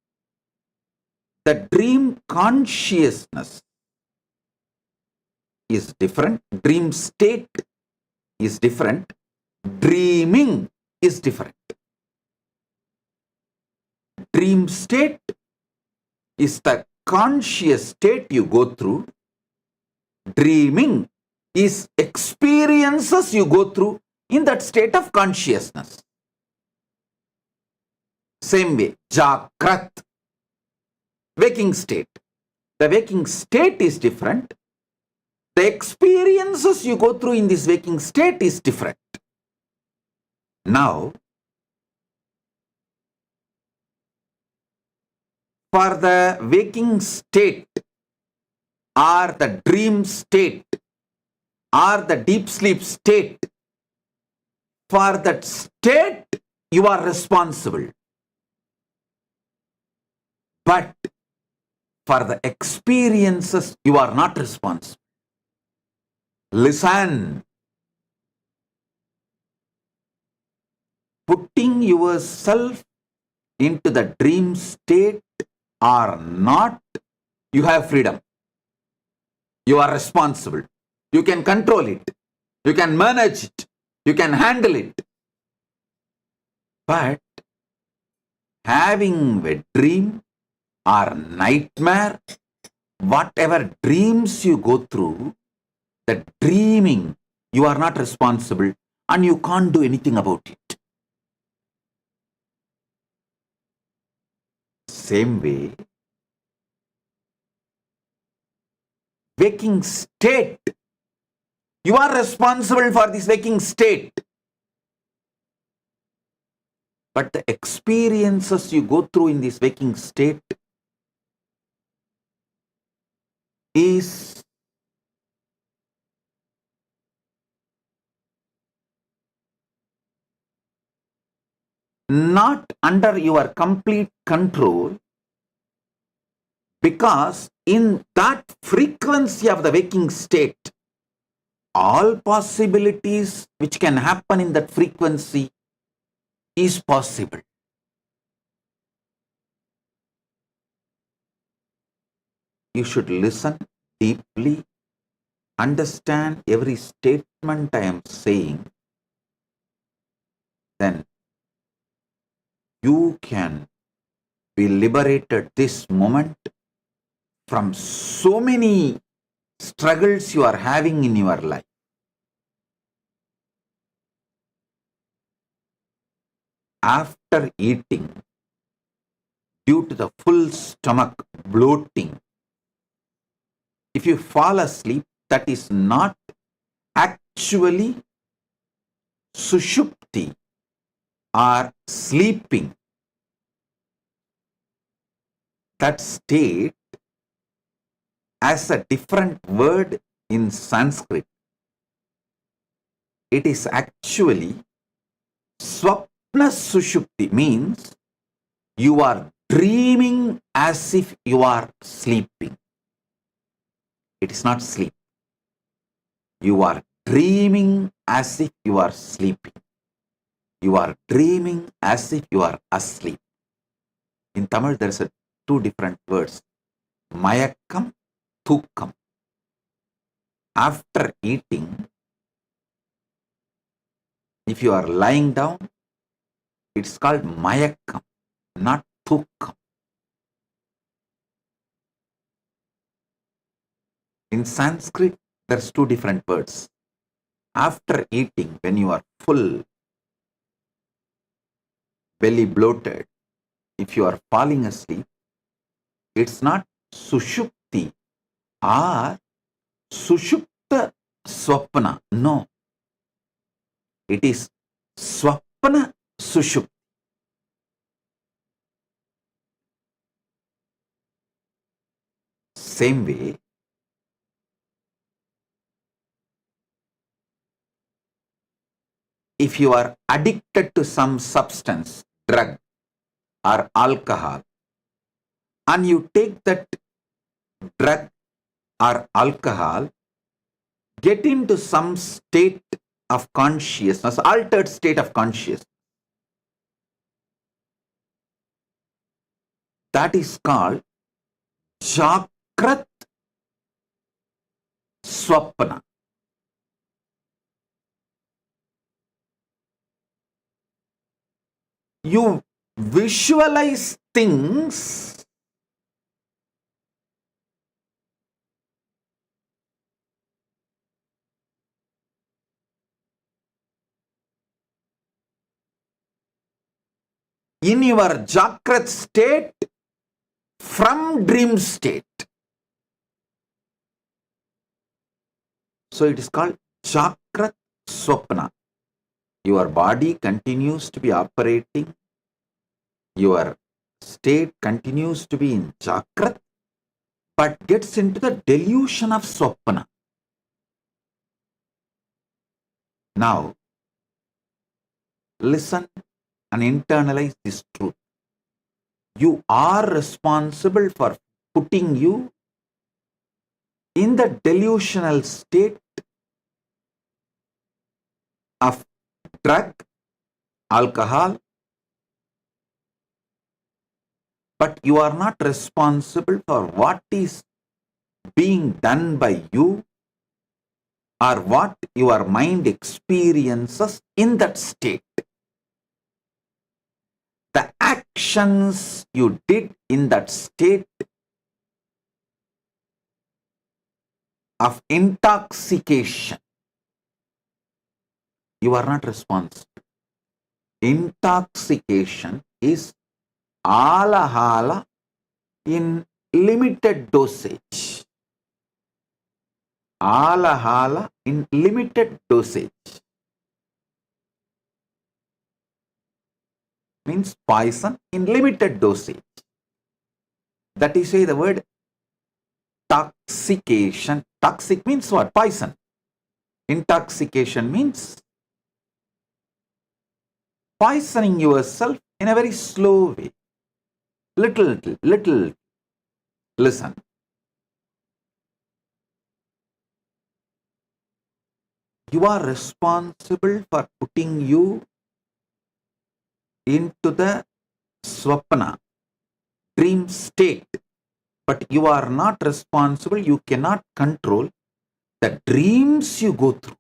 The dream consciousness is different. Dream state is different. Dreaming is different. Dream state is the conscious state you go through. Dreaming is experiences you go through in that state of consciousness. Same way, Jagrat, waking state. The waking state is different. The experiences you go through in this waking state is different. Now, for the waking state or the dream state or the deep sleep state, for that state you are responsible. But for the experiences you are not responsible. Listen. Putting yourself into the dream state or not, you have freedom. You are responsible. You can control it. You can manage it. You can handle it. But having a dream or nightmare, whatever dreams you go through, the dreaming, you are not responsible and you can't do anything about it. Same way, waking state, you are responsible for this waking state. But the experiences you go through in this waking state is not under your complete control, because in that frequency of the waking state, all possibilities which can happen in that frequency is possible. You should listen deeply, understand every statement I am saying, then you can be liberated this moment from so many struggles you are having in your life. After eating, due to the full stomach bloating, if you fall asleep, that is not actually sushupti or sleeping. That state has a different word in Sanskrit. It is actually swapna sushupti, means you are dreaming as if you are sleeping. It is not sleep. You are dreaming as if you are sleeping. You are dreaming as if you are asleep. In Tamil, there is two different words. Mayakkam, thukkam. After eating, if you are lying down, it's called mayakkam, not thukkam. In Sanskrit, there's two different words. After eating, when you are full, belly bloated, if you are falling asleep, it's not sushupti or sushupta swapna. No. It is swapna sushupti. Same way, if you are addicted to some substance, drug or alcohol, and you take that drug or alcohol, get into some state of consciousness, altered state of consciousness. That is called Jagrat Swapna. You visualize things in your Jagrat state from dream state. So it is called Jagrat Swapna. Your body continues to be operating. Your state continues to be in Jagrat, but gets into the delusion of Swapna. Now, listen and internalize this truth. You are responsible for putting you in the delusional state of drug, alcohol, but you are not responsible for what is being done by you or what your mind experiences in that state. The actions you did in that state of intoxication, you are not responsible. Intoxication is alahala in limited dosage. Alahala in limited dosage means poison in limited dosage. That is why the word toxication. Toxic means what? Poison. Intoxication means poisoning yourself in a very slow way. Little. Listen. You are responsible for putting you into the swapna, dream state. But you are not responsible, you cannot control the dreams you go through.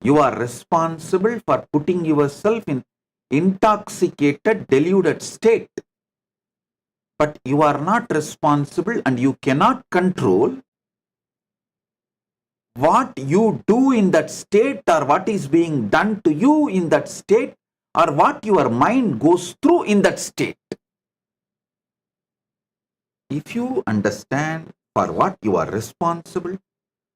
You are responsible for putting yourself in intoxicated, deluded state. But you are not responsible and you cannot control what you do in that state or what is being done to you in that state or what your mind goes through in that state. If you understand for what you are responsible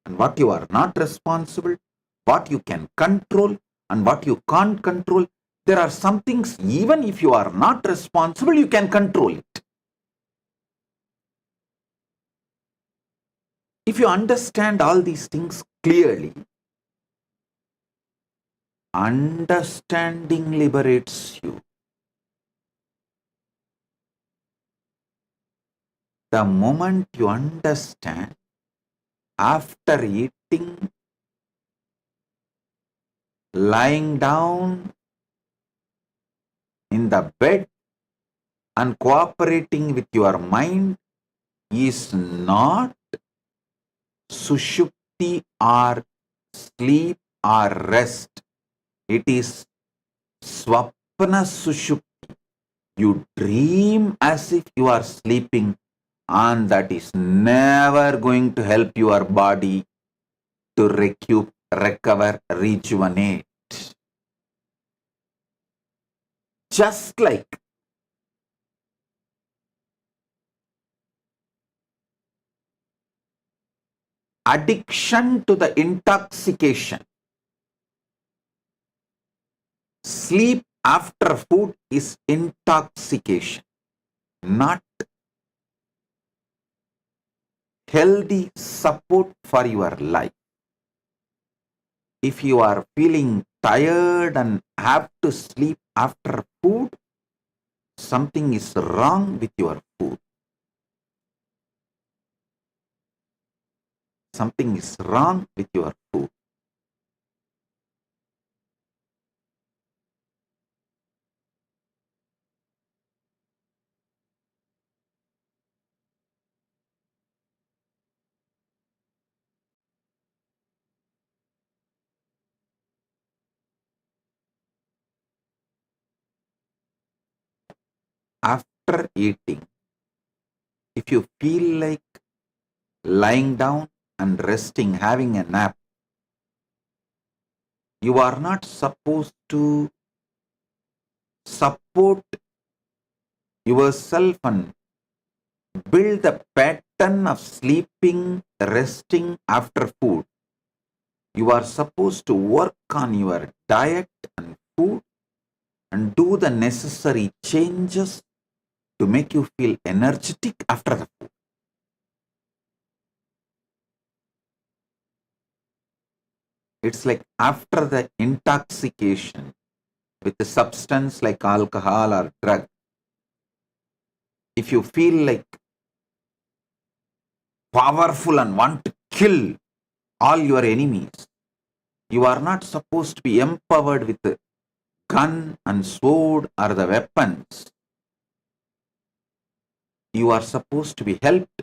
and what you are not responsible, what you can control and what you can't control. There are some things, even if you are not responsible, you can control it. If you understand all these things clearly, understanding liberates you. The moment you understand, after eating, lying down in the bed and cooperating with your mind is not sushupti or sleep or rest. It is swapna sushupti. You dream as if you are sleeping, and that is never going to help your body to recover, rejuvenate. Just like addiction to the intoxication, sleep after food is intoxication, not healthy support for your life. If you are feeling tired and have to sleep after food, something is wrong with your food. Something is wrong with your food. After eating, if you feel like lying down and resting, having a nap, you are not supposed to support yourself and build the pattern of sleeping, resting after food. You are supposed to work on your diet and food and do the necessary changes to make you feel energetic after the food. It's like after the intoxication with a substance like alcohol or drug, if you feel like powerful and want to kill all your enemies, you are not supposed to be empowered with a gun and sword or the weapons. You are supposed to be helped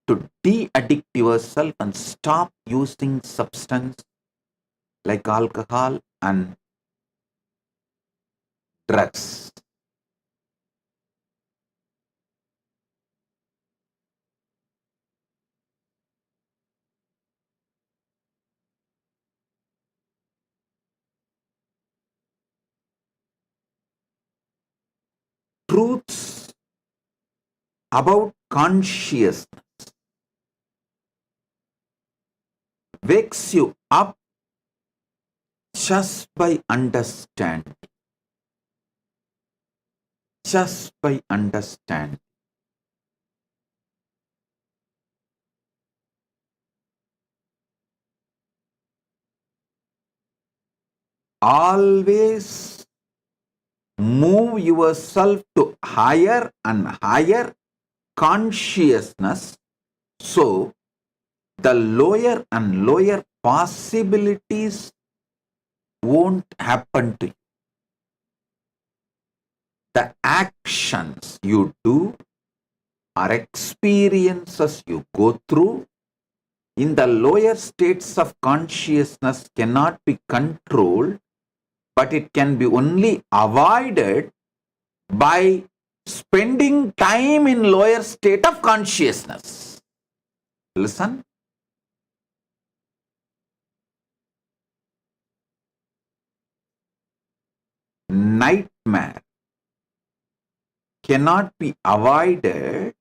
to de-addict yourself and stop using substance like alcohol and drugs. Truths about consciousness wakes you up just by understanding. Just by understanding. Always move yourself to higher and higher consciousness, so the lower and lower possibilities won't happen to you. The actions you do or experiences you go through in the lower states of consciousness cannot be controlled, but it can be only avoided by spending time in lower state of consciousness. Listen. Nightmare cannot be avoided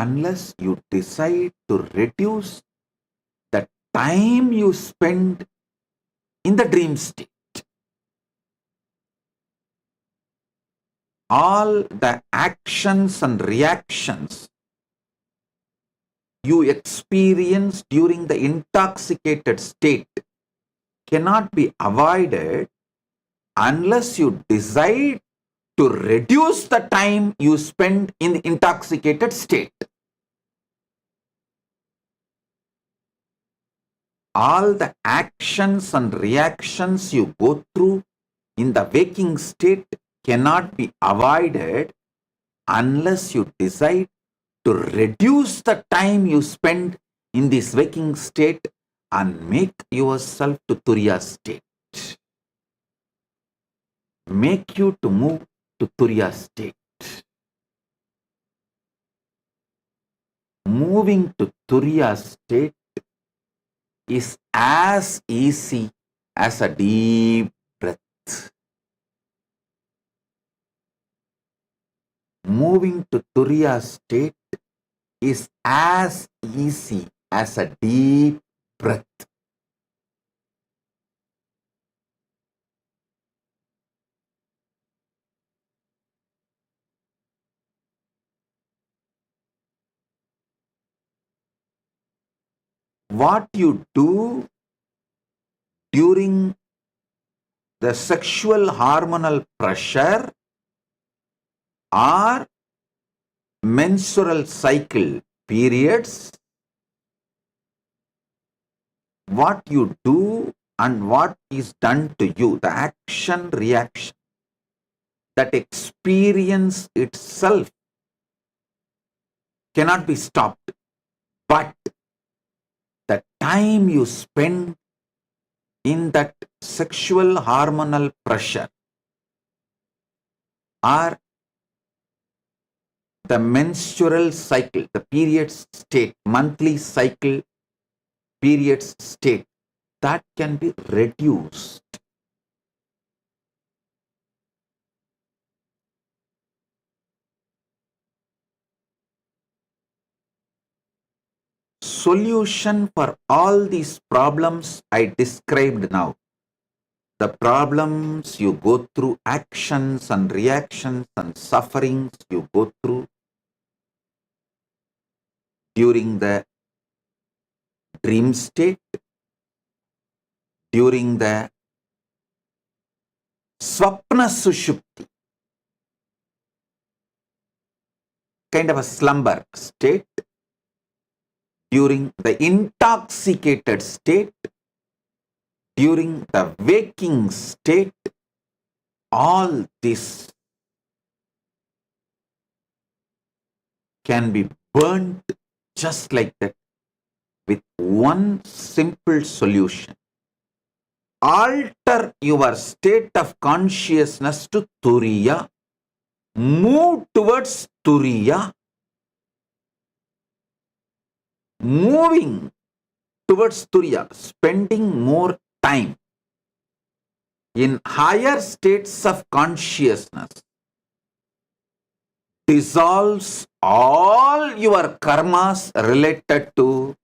unless you decide to reduce the time you spend in the dream state. All the actions and reactions you experience during the intoxicated state cannot be avoided unless you decide to reduce the time you spend in the intoxicated state. All the actions and reactions you go through in the waking state cannot be avoided unless you decide to reduce the time you spend in this waking state and make yourself to Turiya state. Make you to move to Turiya state. Moving to Turiya state is as easy as a deep breath. Moving to Turiya state is as easy as a deep breath. What you do during the sexual hormonal pressure or menstrual cycle periods, what you do and what is done to you, the action reaction, that experience itself cannot be stopped, but the time you spend in that sexual hormonal pressure or the menstrual cycle, the periods state, monthly cycle periods state, that can be reduced. Solution for all these problems I described now, the problems you go through, actions and reactions and sufferings you go through during the dream state, during the swapna sushupti, kind of a slumber state, during the intoxicated state, during the waking state, all this can be burnt just like that with one simple solution. Alter your state of consciousness to Turiya. Move towards Turiya. Moving towards Turiya, spending more time in higher states of consciousness dissolves all your karmas related to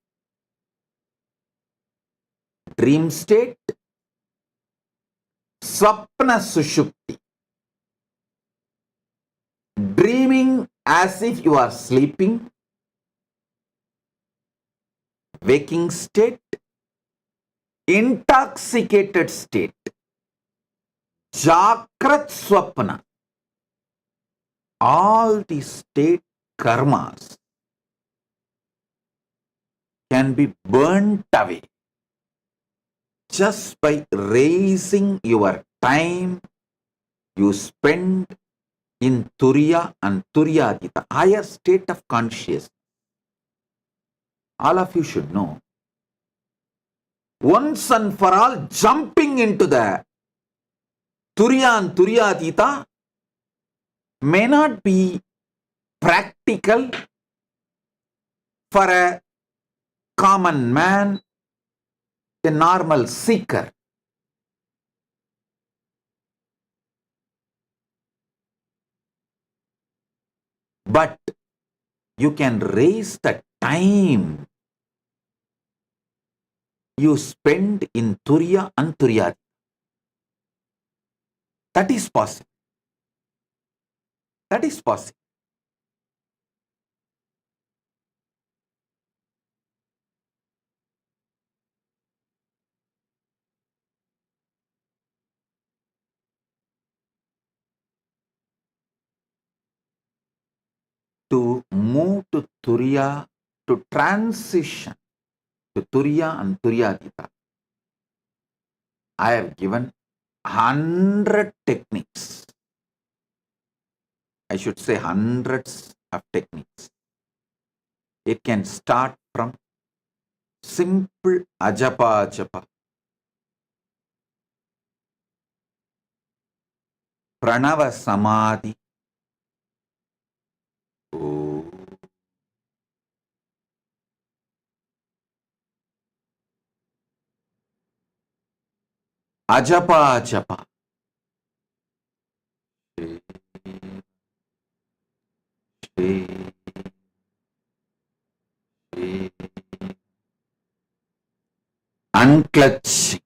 dream state, swapna sushupti, dreaming as if you are sleeping, waking state, intoxicated state, Jakrat Swapna. All these state karmas can be burnt away just by raising your time you spend in Turiya and Turiyadita, higher state of consciousness. All of you should know, once and for all, jumping into the Turiya and Turiyadita may not be practical for a common man, a normal seeker. But you can raise the time you spend in Turiya and Turyati. That is possible. That is possible. To move to Turiya, to transition to Turiya and Turyatita, I have given 100 techniques. I should say hundreds of techniques. It can start from simple ajapa japa, pranava samadhi, ajapa japa, unclutching,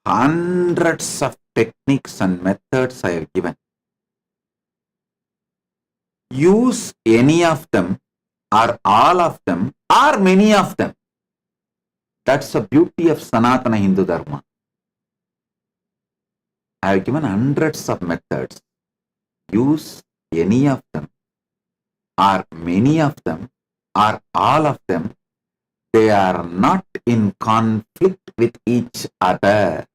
hundreds of techniques and methods I have given. Use any of them or all of them or many of them. That's the beauty of Sanatana Hindu Dharma. I have given hundreds of methods. Use any of them or many of them or all of them. They are not in conflict with each other.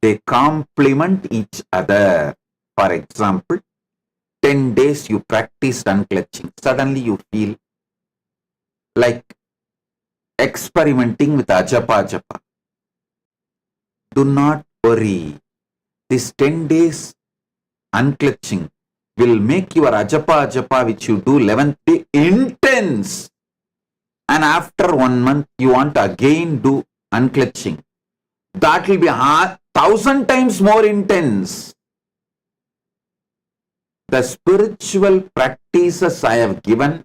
They complement each other. For example, 10 days you practiced unclutching. Suddenly you feel like experimenting with ajapa japa. Do not worry. This 10 days unclutching will make your ajapa japa which you do 11th day intense. And after 1 month you want to again do unclutching. That will be 1,000 times more intense. The spiritual practices I have given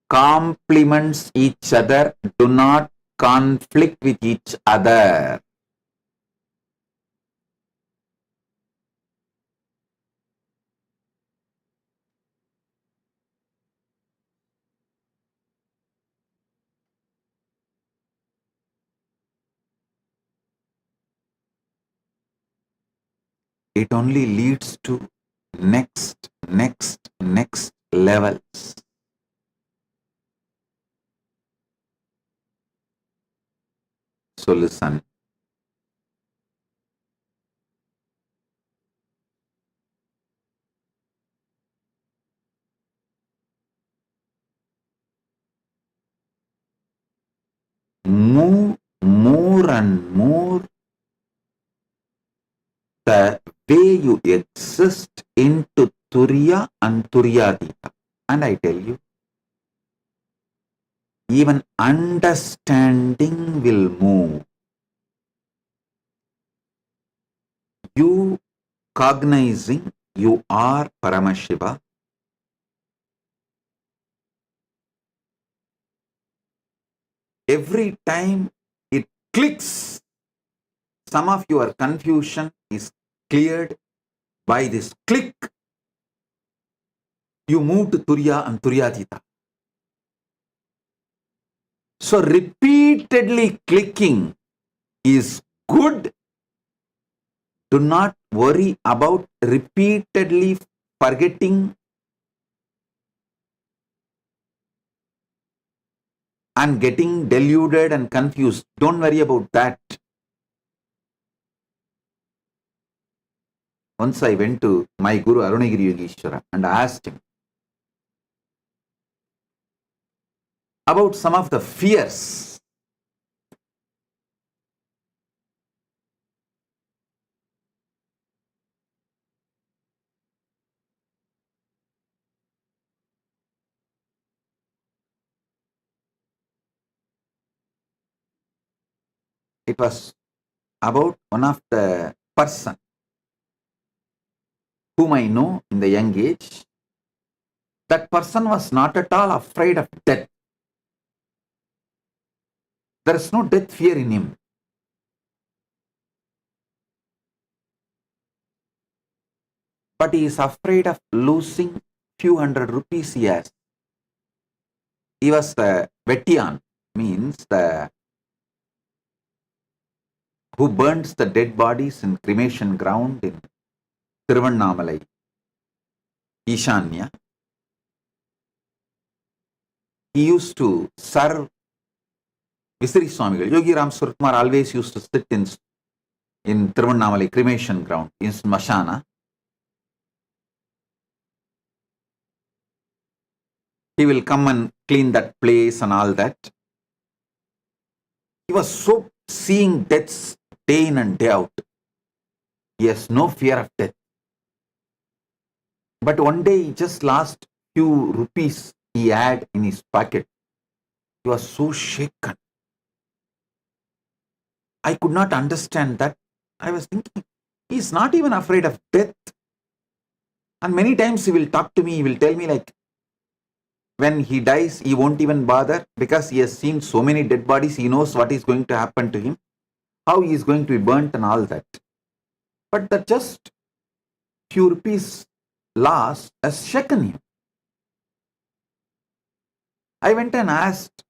complements each other, do not conflict with each other. It only leads to next levels. So listen. Move more and more the way you exist into Turiya and Turyadita. And I tell you, even understanding will move. You cognizing you are Paramashiva, every time it clicks, some of your confusion is cleared by this click. You move to Turiya and Turyadita. So repeatedly clicking is good. Do not worry about repeatedly forgetting and getting deluded and confused. Don't worry about that. Once I went to my Guru Arunagiri Yogeshwara and asked him about some of the fears. It was about one of the person whom I know in the young age. That person was not at all afraid of death. There is no death fear in him. But he is afraid of losing few hundred rupees he has. He was the Vetian, means the who burns the dead bodies in cremation ground in Tiruvannamalai, Ishanya. He used to serve Visiri Swamigal. Yogi Ram Suratkumar always used to sit in Tiruvannamalai cremation ground, in Smashana. He will come and clean that place and all that. He was so seeing deaths day in and day out. He has no fear of death. But one day he just lost few rupees he had in his pocket. He was so shaken. I could not understand that. I was thinking, he is not even afraid of death. And many times he will talk to me, he will tell me like, when he dies, he won't even bother because he has seen so many dead bodies. He knows what is going to happen to him, how he is going to be burnt and all that. But that just few rupees loss has shaken him. I went and asked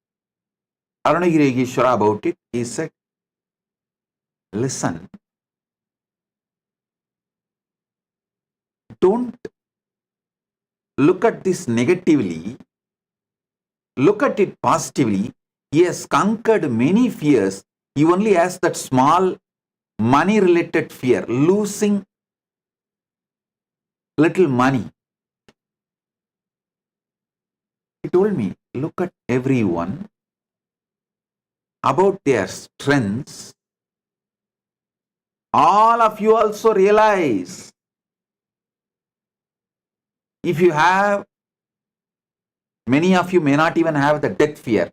Arunagiri Yogeshwara about it. He said, listen, don't look at this negatively. Look at it positively. He has conquered many fears. He only has that small money related fear, losing little money. He told me, look at everyone about their strengths. All of you also realize if you have, many of you may not even have the death fear.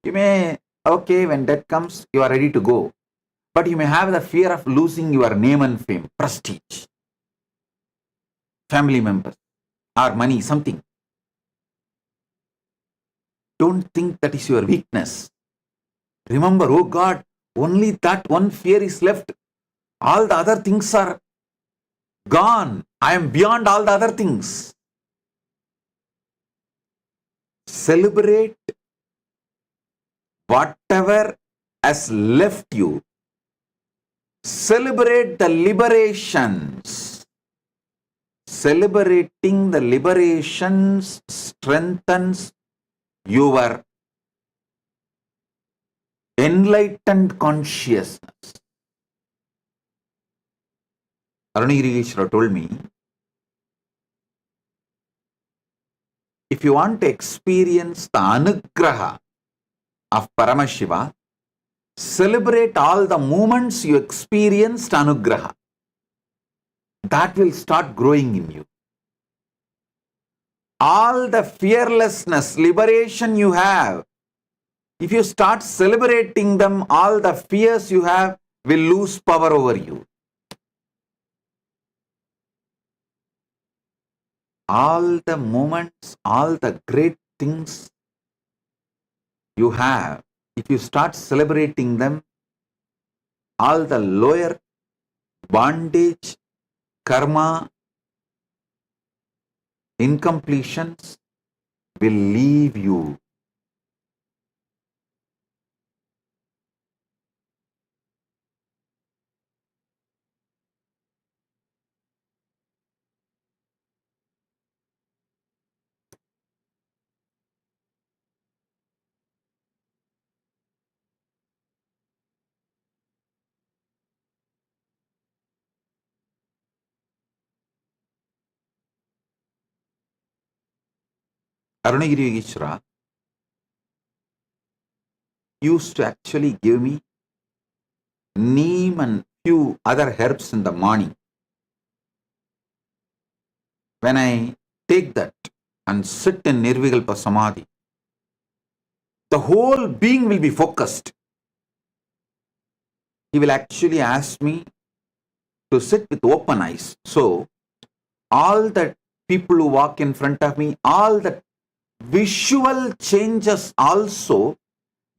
You may, okay, when death comes, you are ready to go. But you may have the fear of losing your name and fame, prestige, family members, or money, something. Don't think that is your weakness. Remember, oh God, only that one fear is left. All the other things are gone. I am beyond all the other things. Celebrate whatever has left you. Celebrate the liberations. Celebrating the liberations strengthens your enlightened consciousness. Arunagiri Yogeshwara told me, if you want to experience the anugraha of Paramashiva, celebrate all the moments you experienced anugraha. That will start growing in you. All the fearlessness, liberation you have, if you start celebrating them, all the fears you have will lose power over you. All the moments, all the great things you have, if you start celebrating them, all the lower bondage, karma, incompletions will leave you. Arunagiri Yogeshwara used to actually give me neem and few other herbs in the morning. When I take that and sit in Nirvikalpa Samadhi, the whole being will be focused. He will actually ask me to sit with open eyes. So, all the people who walk in front of me, all the visual changes also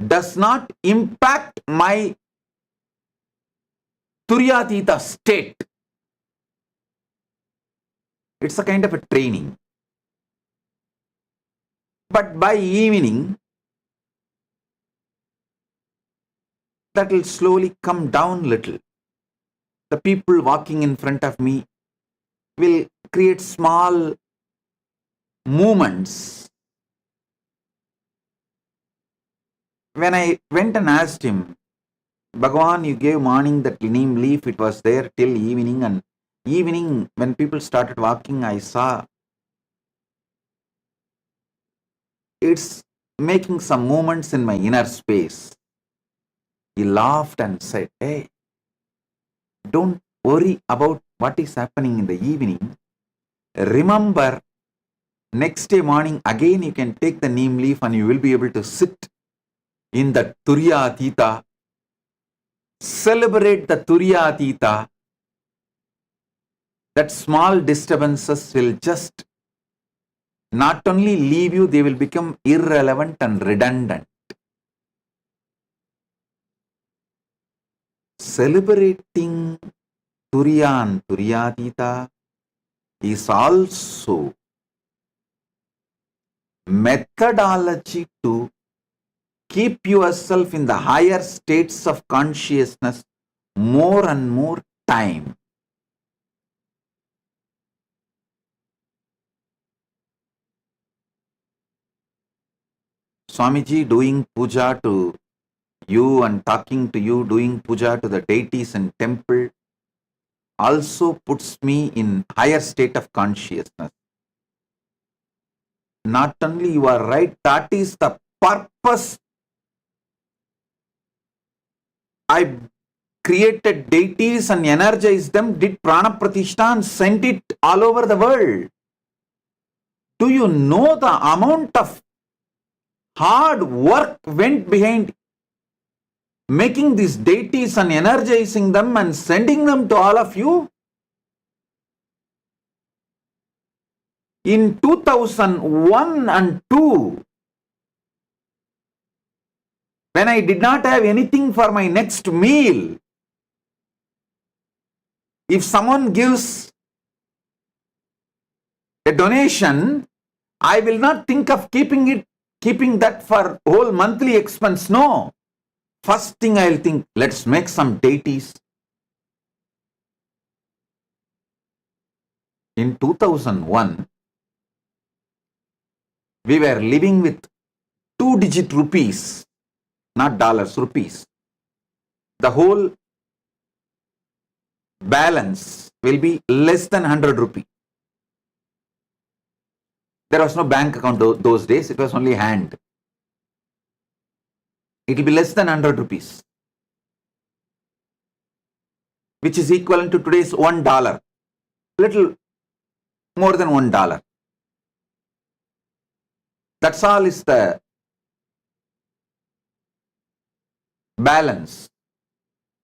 does not impact my Turyatita state. It's a kind of a training. But by evening, that will slowly come down little. The people walking in front of me will create small movements. When I went and asked him, Bhagavan, you gave morning that neem leaf, it was there till evening, and evening when people started walking, I saw it's making some movements in my inner space. He laughed and said, hey, don't worry about what is happening in the evening. Remember, next day morning again you can take the neem leaf and you will be able to sit in the Turyatita, celebrate the Turyatita. That small disturbances will just not only leave you, they will become irrelevant and redundant. Celebrating Turya and Turyatita is also methodology to keep yourself in the higher states of consciousness more and more time. Swamiji doing puja to you and talking to you, doing puja to the deities in temple also puts me in higher state of consciousness. Not only you are right, that is the purpose. I created deities and energized them, did prana pratishtha and sent it all over the world. Do you know the amount of hard work went behind making these deities and energizing them and sending them to all of you? In 2001 and 2, when I did not have anything for my next meal, if someone gives a donation, I will not think of keeping that for whole monthly expense. No. First thing I will think, let's make some deities. In 2001, we were living with 2-digit rupees, not dollars, rupees. The whole balance will be less than 100 rupees. There was no bank account those days, it was only hand. It will be less than 100 rupees, which is equivalent to today's $1, little more than $1. That's all is the balance.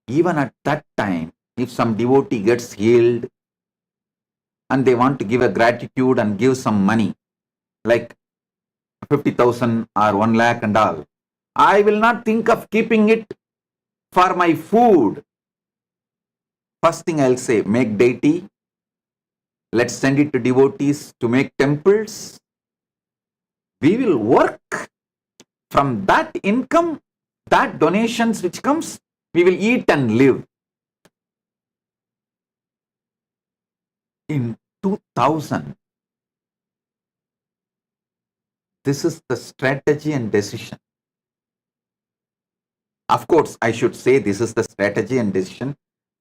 Even at that time, if some devotee gets healed and they want to give a gratitude and give some money, like 50,000 or 1 lakh and all, I will not think of keeping it for my food. First thing I'll say, make deity, let's send it to devotees to make temples. We will work from that income, that donations which comes, we will eat and live. In 2000, this is the strategy and decision. Of course, I should say this is the strategy and decision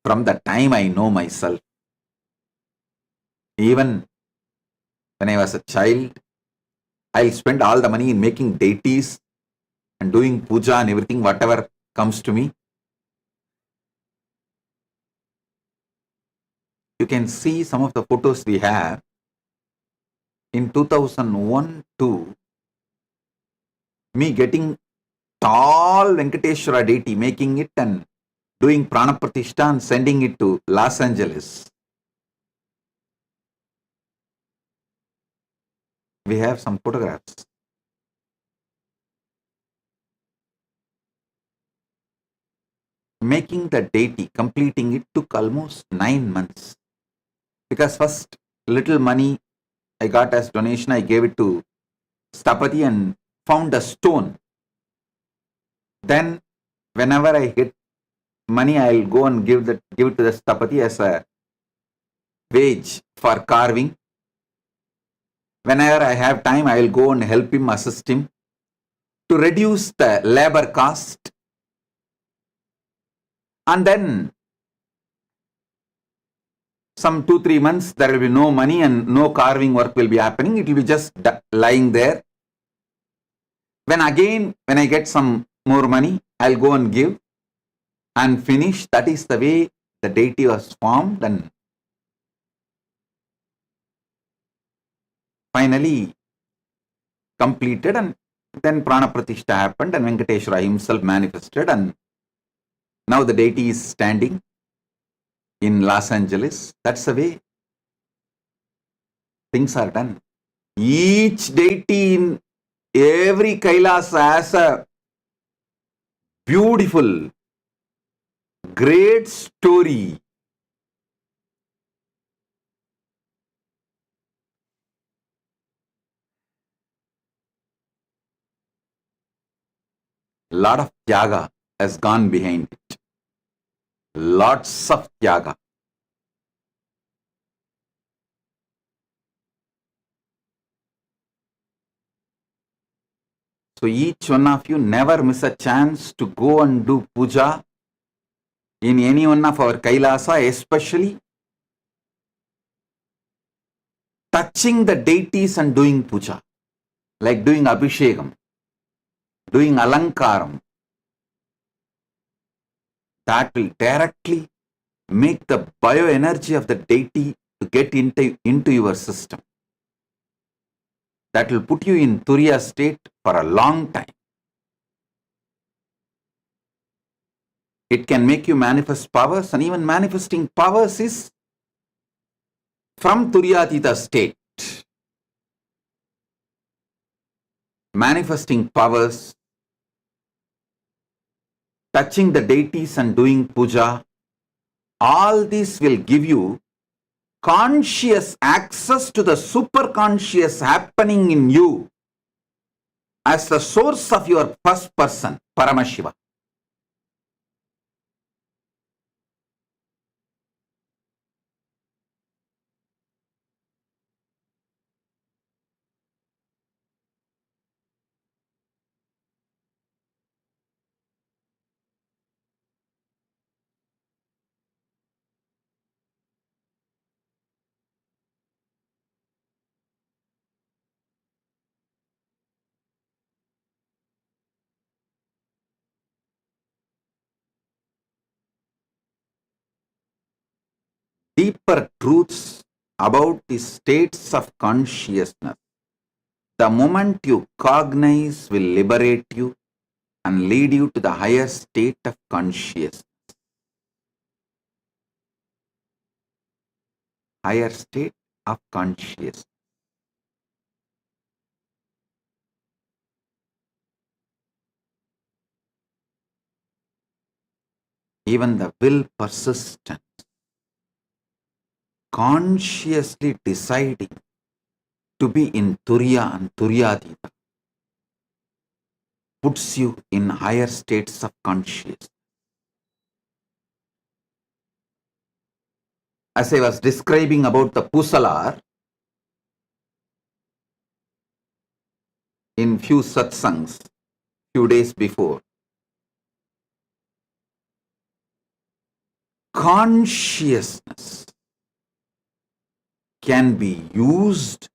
from the time I know myself. Even when I was a child, I'll spend all the money in making deities and doing puja and everything, whatever comes to me. You can see some of the photos we have. In 2001-2, me getting tall Venkateshwara deity, making it and doing prana pratishtha and sending it to Los Angeles. We have some photographs. Making the deity, completing it took almost 9 months. Because first little money I got as donation, I gave it to Stapati and found a stone. Then whenever I get money, I'll go and give it to the Stapati as a wage for carving. Whenever I have time, I will go and help him, assist him to reduce the labor cost. And then some 2-3 months, there will be no money and no carving work will be happening. It will be just lying there. When I get some more money, I'll go and give and finish. That is the way the deity was formed, and finally completed, and then prana pratishtha happened and Venkateshwara himself manifested, and now the deity is standing in Los Angeles. That's the way things are done. Each deity in every Kailasa has a beautiful, great story. Lot of tyaga has gone behind it. Lots of tyaga. So each one of you never miss a chance to go and do puja in any one of our Kailasa, especially touching the deities and doing puja, like doing abhishekam, doing alankaram. That will directly make the bioenergy of the deity to get into your system. That will put you in Turiya state for a long time. It can make you manifest powers, and even manifesting powers is from Turyatita state. Manifesting powers, touching the deities and doing puja, all this will give you conscious access to the superconscious happening in you as the source of your first person, Paramashiva. Deeper truths about the states of consciousness, the moment you cognize, will liberate you and lead you to the higher state of consciousness. Higher state of consciousness. Even the will persistent, consciously deciding to be in Turiya and Turyadita, puts you in higher states of consciousness. As I was describing about the Pusalar in few satsangs, few days before, consciousness can be used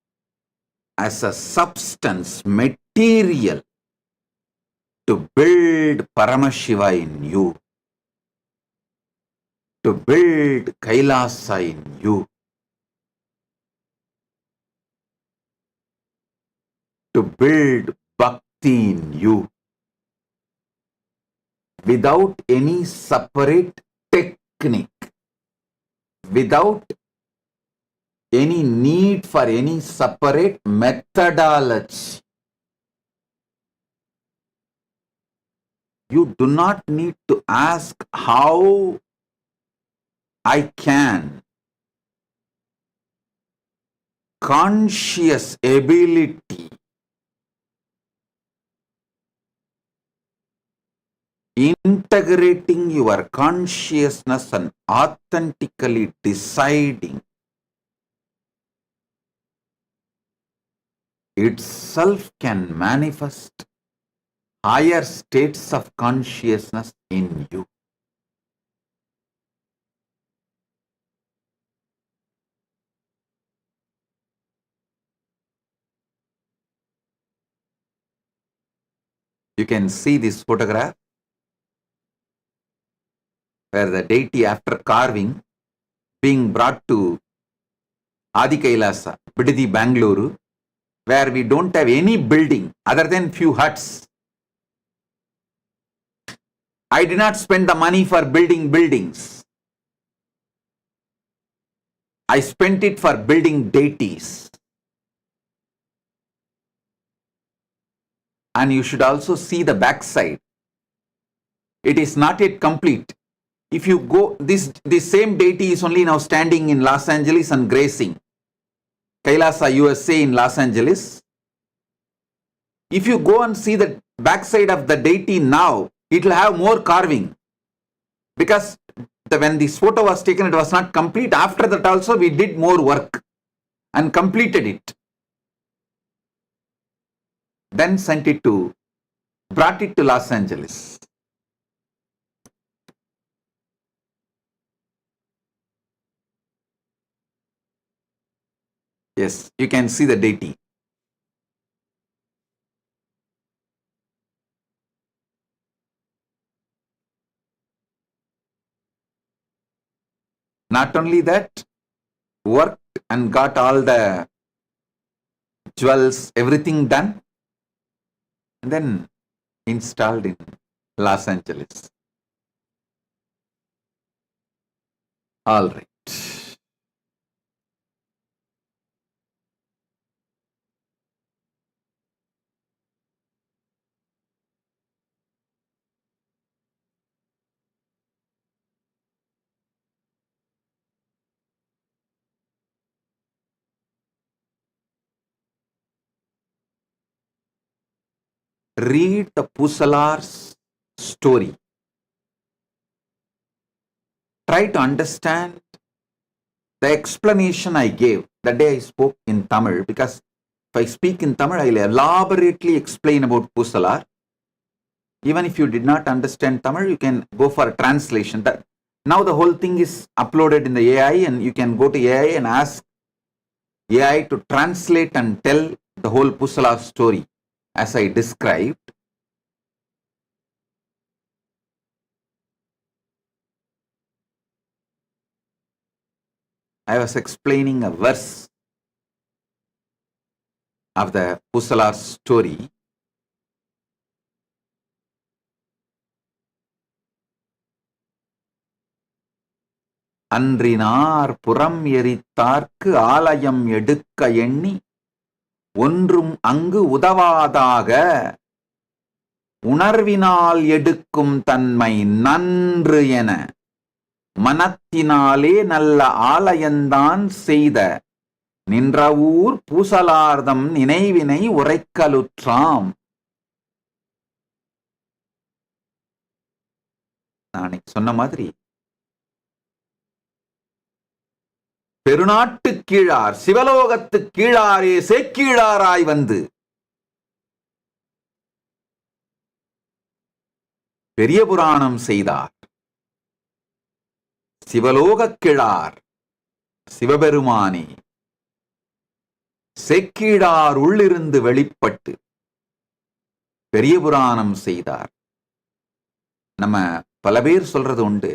as a substance, material, to build Paramashiva in you, to build Kailasa in you, to build Bhakti in you, without any separate technique, without any need for any separate methodology. You do not need to ask how I can. Conscious ability, integrating your consciousness and authentically deciding itself can manifest higher states of consciousness in you. You can see this photograph where the deity, after carving, being brought to Adi Kailasa, Bididi, Bangalore, where we don't have any building other than few huts. I did not spend the money for building buildings. I spent it for building deities. And you should also see the backside. It is not yet complete. If you go, this same deity is only now standing in Los Angeles and gracing Kailasa, USA in Los Angeles. If you go and see the backside of the deity now, it will have more carving. Because when this photo was taken, it was not complete. After that also, we did more work and completed it. Then brought it to Los Angeles. Yes, you can see the deity. Not only that, worked and got all the jewels, everything done, and then installed in Los Angeles. All right. Read the Pusalar's story. Try to understand the explanation I gave the day I spoke in Tamil, because if I speak in Tamil, I will elaborately explain about Pusalar. Even if you did not understand Tamil, you can go for a translation. Now the whole thing is uploaded in the AI, and you can go to AI and ask AI to translate and tell the whole Pusalar story as I described. I was explaining a verse of the Pusalar story. அன்றினார் புறம் எரித்தார்க்கு ஆலயம் எடுக்க எண்ணி ஒன்றும் அங்கு உதவாதாக உணர்வினால் எடுக்கும் தன்மை நன்று என மனத்தினாலே நல்ல ஆலயந்தான் செய்த நின்ற ஊர் பூசலார்தம் நினைவினை உரைக்கலுற்றாம். நான் சொன்ன மாதிரி பெருநாட்டு கீழார் சிவலோகத்து கீழாரே சேக்கீழாராய் வந்து பெரிய புராணம் செய்தார். சிவலோக கிழார் சிவபெருமானே சேக்கிழார் உள்ளிருந்து வெளிப்பட்டு பெரிய புராணம் செய்தார். நம்ம பல பேர் சொல்றது உண்டு,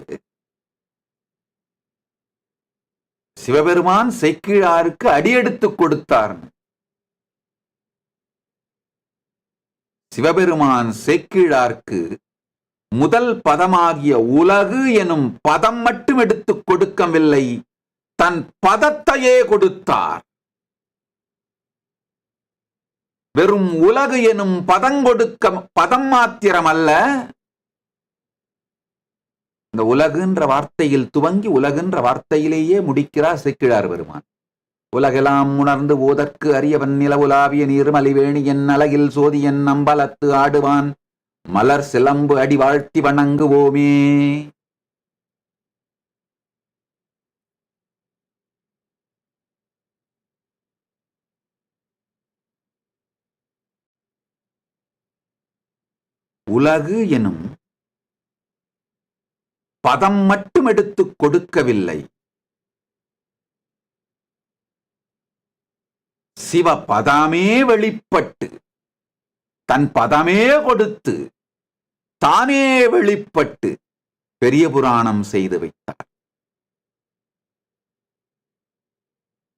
சிவபெருமான் சேக்கிழாருக்கு அடியெடுத்து கொடுத்தார். சிவபெருமான் சேக்கிழாருக்கு முதல் பதமாகிய உலகு எனும் பதம் மட்டும் எடுத்துக் கொடுக்கவில்லை, தன் பதத்தையே கொடுத்தார். வெறும் உலகு எனும் பதம் மாத்திரம் அல்ல, இந்த உலகுன்ற வார்த்தையில் துவங்கி உலகுன்ற வார்த்தையிலேயே முடிக்கிறார் சேக்கிழார் பெருமான். உலகெல்லாம் உணர்ந்து ஓதற்கு அரியவன் நிலவுலாவிய நீர்மலிவேணி என் அலகில் சோதியன் அம்பலத்து ஆடுவான் மலர் சிலம்பு அடி வாழ்த்தி வணங்குவோமே. உலகு எனும் பதம் மட்டும் எடுத்துக் கொடுக்கவில்லை, சிவ பதமே வெளிப்பட்டு தன் பதமே கொடுத்து தானே வெளிப்பட்டு பெரிய புராணம் செய்து வைத்தார்.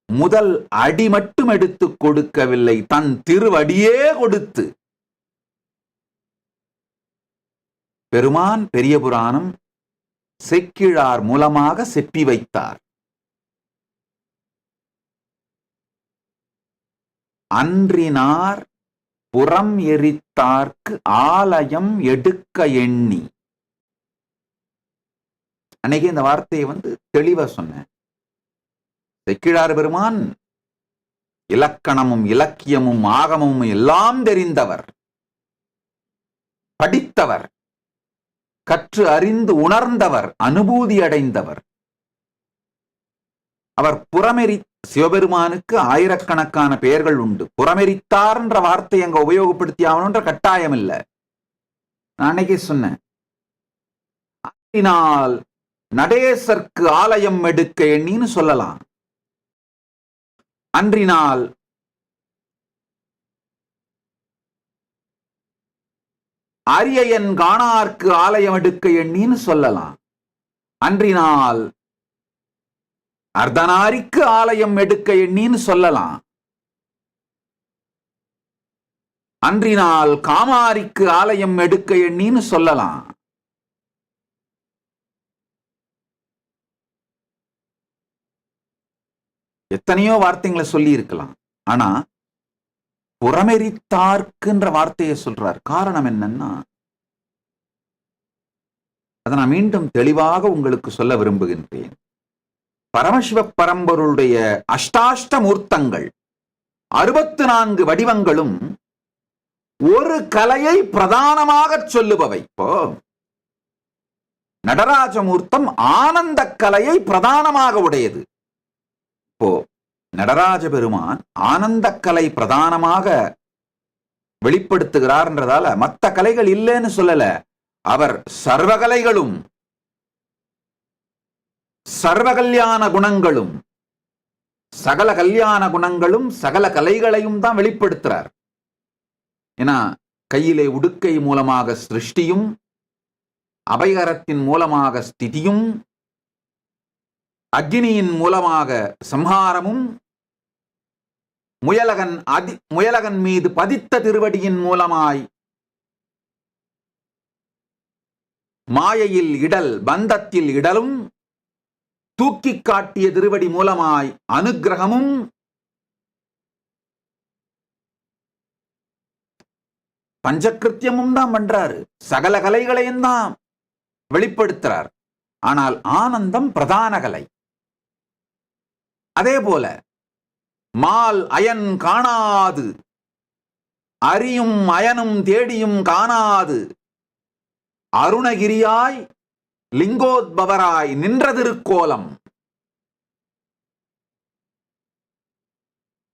முதல் அடி மட்டும் எடுத்துக் கொடுக்கவில்லை, தன் திருவடியே கொடுத்து பெருமான் பெரிய புராணம் சேக்கிழார் மூலமாக செப்பி வைத்தார். அன்றினார் புறம் எரித்தார்க்கு ஆலயம் எடுக்க எண்ணி. அன்னைக்கு இந்த வார்த்தையை தெளிவா சொன்னேன். சேக்கிழார் பெருமான் இலக்கணமும் இலக்கியமும் ஆகமும் எல்லாம் தெரிந்தவர், படித்தவர், கற்று அறிந்து உணர்ந்தவர், அனுபூதி அடைந்தவர். அவர் புறமெரி சிவபெருமானுக்கு ஆயிரக்கணக்கான பெயர்கள் உண்டு. புறமெரித்தார் என்ற வார்த்தை அங்க உபயோகப்படுத்தி ஆகணுன்ற கட்டாயம் இல்லை. நான் அன்னைக்கே சொன்னேன், நடேசர்க்கு ஆலயம் எடுக்க எண்ணின்னு சொல்லலாம். அன்றினால் அரியன் காணார்க்கு ஆலயம் எடுக்க எண்ணின்னு சொல்லலாம். அன்றினால் அர்த்தநாரிக்கு ஆலயம் எடுக்க எண்ணின்னு சொல்லலாம். அன்றினால் காமாரிக்கு ஆலயம் எடுக்க எண்ணின்னு சொல்லலாம். எத்தனையோ வார்த்தைகளை சொல்லி இருக்கலாம். ஆனா புறமெரித்தார்க்குன்ற வார்த்தையை சொல்றார். காரணம் என்னன்னா, அதை நான் மீண்டும் தெளிவாக உங்களுக்கு சொல்ல விரும்புகின்றேன். பரமசிவ பரம்பொருளுடைய அஷ்டாஷ்ட மூர்த்தங்கள் 64 வடிவங்களும் ஒரு கலையை பிரதானமாக சொல்லுபவை. இப்போ நடராஜமூர்த்தம் ஆனந்த கலையை பிரதானமாக உடையது. இப்போ நடராஜ பெருமான் ஆனந்த கலை பிரதானமாக வெளிப்படுத்துகிறார்ன்றதால மற்ற கலைகள் இல்லைன்னு சொல்லல. அவர் சர்வகலைகளும் சர்வ கல்யாண குணங்களும் சகல கல்யாண குணங்களும் சகல கலைகளையும் தான் வெளிப்படுத்துறார். ஏன்னா கையிலே உடுக்கை மூலமாக சிருஷ்டியும், அபயகரத்தின் மூலமாக ஸ்திதியும், அக்னியின் மூலமாக சம்ஹாரமும், முயலகன் மீது பதித்த திருவடியின் மூலமாய் மாயையில் இடல் பந்தத்தில் இடலும், தூக்கி காட்டிய திருவடி மூலமாய் அனுக்கிரகமும், பஞ்சகிருத்தியமும் தான் பண்றாரு. சகல கலைகளையும் தான் வெளிப்படுத்துறார். ஆனால் ஆனந்தம் பிரதான கலை. அதே போல மால் அயன் காணாது, அரியும் அயனும் தேடியும் காணாது, அருணகிரியாய் லிங்கோத்பவராய் நின்ற திருக்கோலம்.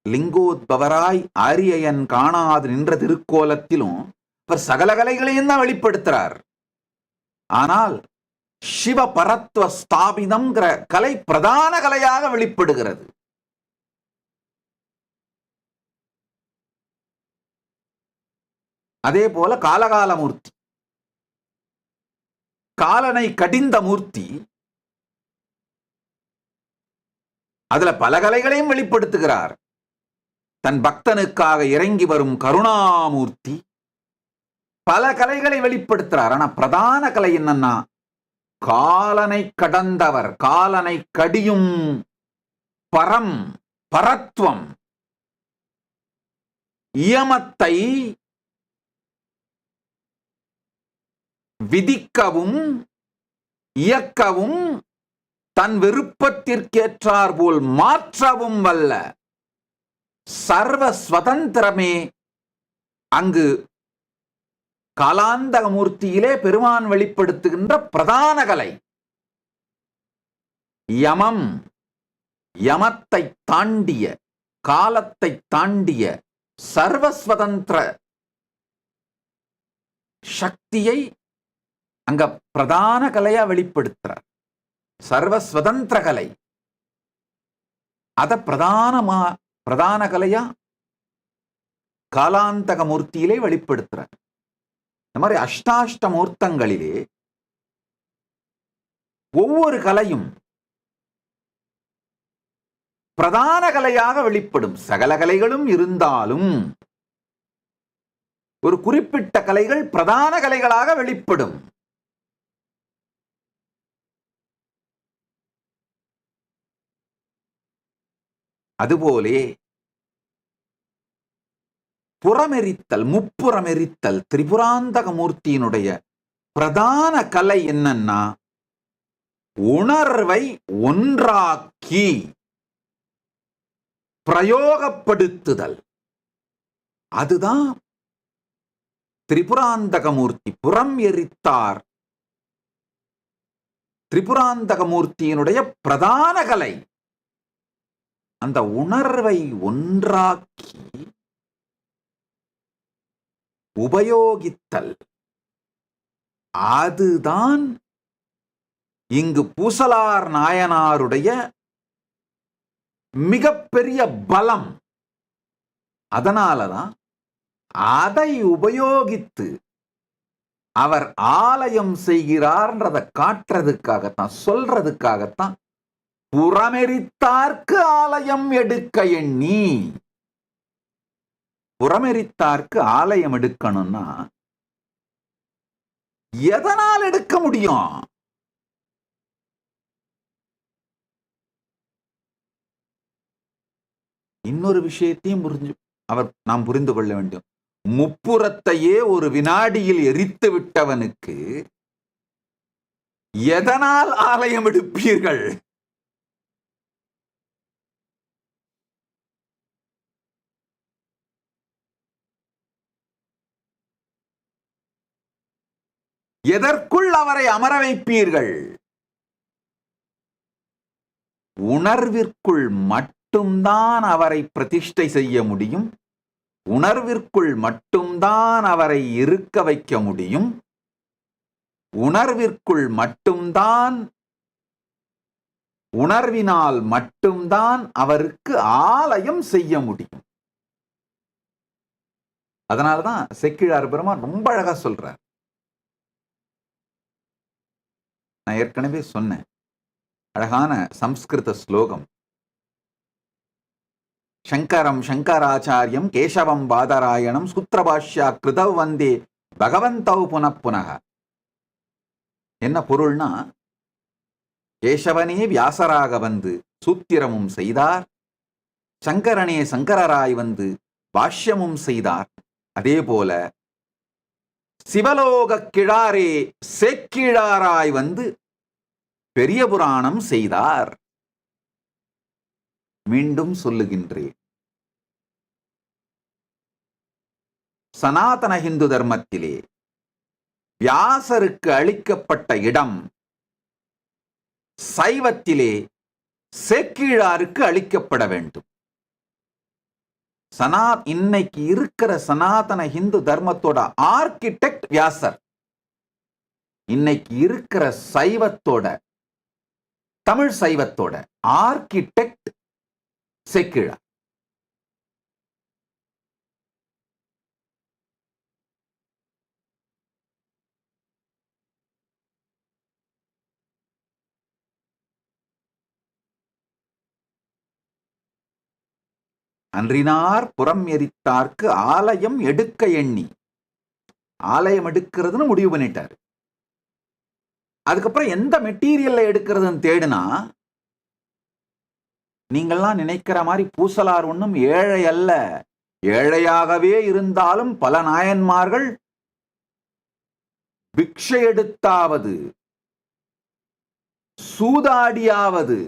லிங்கோத்பவராய் அரியன் காணாது நின்ற திருக்கோலத்திலும் அவர் சகல கலைகளையும் தான் வெளிப்படுத்துறார். ஆனால் சிவ பரத்வ ஸ்தாபிதம்ங்கிற கலை பிரதான கலையாக வெளிப்படுகிறது. அதே போல காலகாலமூர்த்தி, காலனை கடிந்த மூர்த்தி. அதுல பல கலைகளையும் வெளிப்படுத்துகிறார். தன் பக்தனுக்காக இறங்கி வரும் கருணாமூர்த்தி, பல கலைகளை வெளிப்படுத்துறார். ஆனா பிரதான கலை என்னன்னா, காலனை கடந்தவர், காலனை கடியும் பரம், பரத்வம், இயமத்தை விதிக்கவும் இயக்கவும் தன் விருப்பத்திற்கேற்றார் போல் மாற்றவும் வல்ல சர்வ சுதந்திரமே அங்கு காலாந்தகமூர்த்தியிலே பெருமான் வெளிப்படுத்துகின்ற பிரதான கலை. யமம், யமத்தை தாண்டிய, காலத்தை தாண்டிய சர்வஸ்வதந்திர சக்தியை அங்க பிரதான கலையா வெளிப்படுத்துறார். சர்வஸ்வதந்திர கலை அத பிரதான கலையா காலாந்தக மூர்த்தியிலே வெளிப்படுத்துறார். இந்த மாதிரி அஷ்டாஷ்ட மூர்த்தங்களிலே ஒவ்வொரு கலையும் பிரதான கலையாக வெளிப்படும். சகல கலைகளும் இருந்தாலும் ஒரு குறிப்பிட்ட கலைகள் பிரதான கலைகளாக வெளிப்படும். அதுபோலே புறமெரித்தல், முப்புறமெரித்தல் திரிபுராந்தக மூர்த்தியினுடைய பிரதான கலை என்னன்னா, உணர்வை ஒன்றாக்கி பிரயோகப்படுத்துதல். அதுதான் திரிபுராந்தகமூர்த்தி. புறம் எரித்தார் திரிபுராந்தகமூர்த்தியினுடைய பிரதான கலை. அந்த உணர்வை ஒன்றாக்கி உபயோகித்தல். அதுதான் இங்கு பூசலார் நாயனாருடைய மிகப்பெரிய பலம். அதனாலதான் அதை உபயோகித்து அவர் ஆலயம் செய்கிறார்ன்றதை காட்டுறதுக்காகத்தான், சொல்றதுக்காகத்தான் புறமெரித்தார்க்கு ஆலயம் எடுக்க எண்ணி. புறமெரித்தார்க்கு ஆலயம் எடுக்கணும்னா எதனால் எடுக்க முடியும்? இன்னொரு விஷயத்தையும் நாம் புரிந்து கொள்ள வேண்டும். முப்புறத்தையே ஒரு வினாடியில் எரித்து விட்டவனுக்கு எதனால் ஆலயம் எடுப்பீர்கள்? எதற்குள் அவரை அமர வைப்பீர்கள்? உணர்விற்குள் மட்டும்தான் அவரை பிரதிஷ்டை செய்ய முடியும். உணர்விற்குள் மட்டும்தான் அவரை இருக்க வைக்க முடியும். உணர்விற்குள் மட்டும்தான், உணர்வினால் மட்டும்தான் அவருக்கு ஆலயம் செய்ய முடியும். அதனாலதான் செக்கிழார் பெருமான் ரொம்ப அழகா சொல்றார். நான் ஏற்கனவே சொன்னேன், அழகான சம்ஸ்கிருத ஸ்லோகம். சங்கரம் சங்கராச்சாரியம் கேசவம் பாதராயணம் சூத்திரபாஷ்யா கிருதவ் வந்தே பகவந்தௌ புனப்புனக. என்ன பொருள்னா, கேசவனே வியாசராக வந்து சூத்திரமும் செய்தார், சங்கரனே சங்கரராய் வந்து பாஷ்யமும் செய்தார். அதே போல சிவலோக கிழாரே சேக்கிழாராய் வந்து பெரிய புராணம் செய்தார். மீண்டும் சொல்லுகின்றேன், சனாதன இந்து தர்மத்திலே வியாசருக்கு அளிக்கப்பட்ட இடம் சைவத்திலே சேக்கிழாருக்கு அளிக்கப்பட வேண்டும். இன்னைக்கு இருக்கிற சனாதன இந்து தர்மத்தோட ஆர்கிடெக்ட் வியாசர். இன்னைக்கு இருக்கிற சைவத்தோட, தமிழ் சைவத்தோட ஆர்கிடெக்ட் சேக்கிழார். அன்றினார் புறம் எரித்தார்க்கு ஆலயம் எடுக்க எண்ணி. ஆலயம் எடுக்கிறதுன்னு முடிவு பண்ணிட்டாரு. அதுக்கப்புறம் எந்த மெட்டீரியல்ல எடுக்கிறதுன்னு தேடுனா, நீங்கள்லாம் நினைக்கிற மாதிரி பூசலார் ஒன்றும் ஏழை அல்ல. ஏழையாகவே இருந்தாலும் பல நாயன்மார்கள் பிக்ஷை எடுத்தாவது, சூதாடியாவது,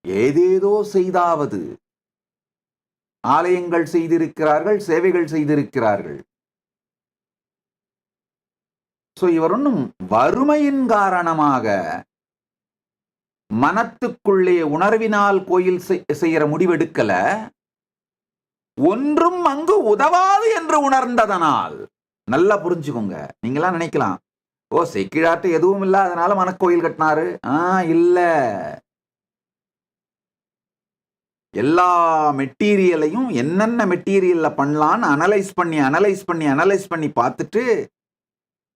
ஏதேதோ செய்தாவது ஆலயங்கள் செய்திருக்கிறார்கள், சேவைகள் செய்திருக்கிறார்கள். இவர் ஒன்றும் வறுமையின் காரணமாக மனத்துக்குள்ளே உணர்வினால் கோயில் செய்யற முடிவெடுக்கல. ஒன்றும் அங்கு உதவாது என்று உணர்ந்ததனால். நல்லா புரிஞ்சுக்கோங்க. நீங்களாம் நினைக்கலாம், ஓ செக்கிழாட்டு எதுவும் இல்ல அதனால மனக்கோயில் கட்டினாரு. இல்ல, எல்லா மெட்டீரியலையும் என்னென்ன மெட்டீரியல்ல பண்ணலான்னு அனலைஸ் பண்ணி பார்த்துட்டு,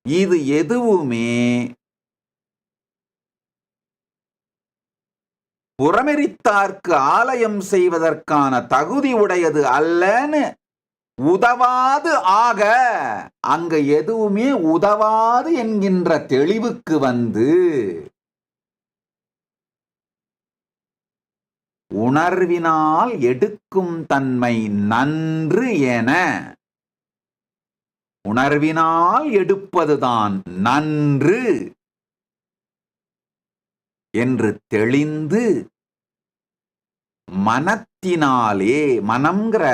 இது எதுவுமே புறமெரித்தார்க்கு ஆலயம் செய்வதற்கான தகுதி உடையது அல்லன்னு உதவாது ஆக, அங்க எதுவுமே உதவாது என்கின்ற தெளிவுக்கு வந்து உணர்வினால் எடுக்கும் தன்மை நன்று என, உணர்வினால் எடுப்பதுதான் நன்று என்று தெளிந்து, மனத்தினாலே, மனம்ங்கிற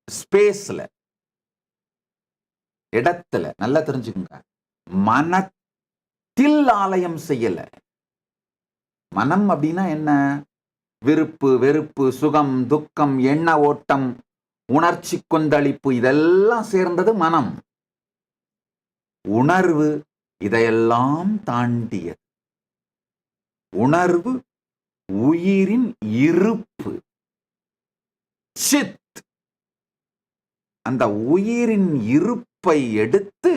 ஸ்பேஸ்ல, இடத்துல நல்லா தெரிஞ்சுக்குங்க, மனத்தில் ஆலயம் செய்யல. மனம் அப்படின்னா என்ன? விருப்பு வெறுப்பு, சுகம் துக்கம், எண்ண ஓட்டம், உணர்ச்சி கொந்தளிப்பு, இதெல்லாம் சேர்ந்தது மனம். உணர்வு இதையெல்லாம் தாண்டியது. உணர்வு உயிரின் இருப்பு, சித். அந்த உயிரின் இருப்பை எடுத்து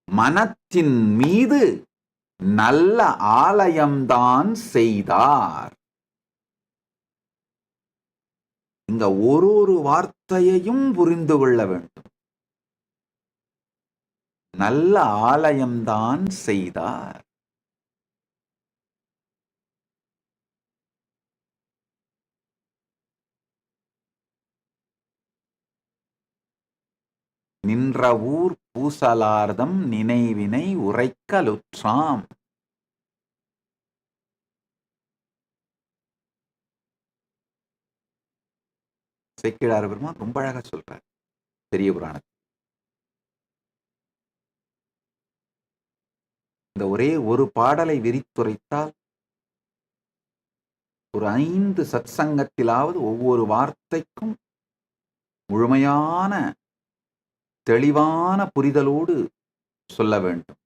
மனத்தின் மீது நல்ல ஆலயம்தான் செய்தார். இங்க ஒரு வார்த்தையையும் புரிந்து கொள்ள வேண்டும். நல்ல ஆலயம்தான் செய்தார். நின்ற ஊர் பூசலார்தம் நினைவினை உரைக்கலுற்றாம். சேக்கிழார் பெருமான் ரொம்ப அழகா சொல்றார் பெரிய புராணத்தில். இந்த ஒரே ஒரு பாடலை விரித்துரைத்தால் ஒரு 5 சத்சங்கத்திலாவது ஒவ்வொரு வார்த்தைக்கும் முழுமையான தெளிவான புரிதலோடு சொல்ல வேண்டும்.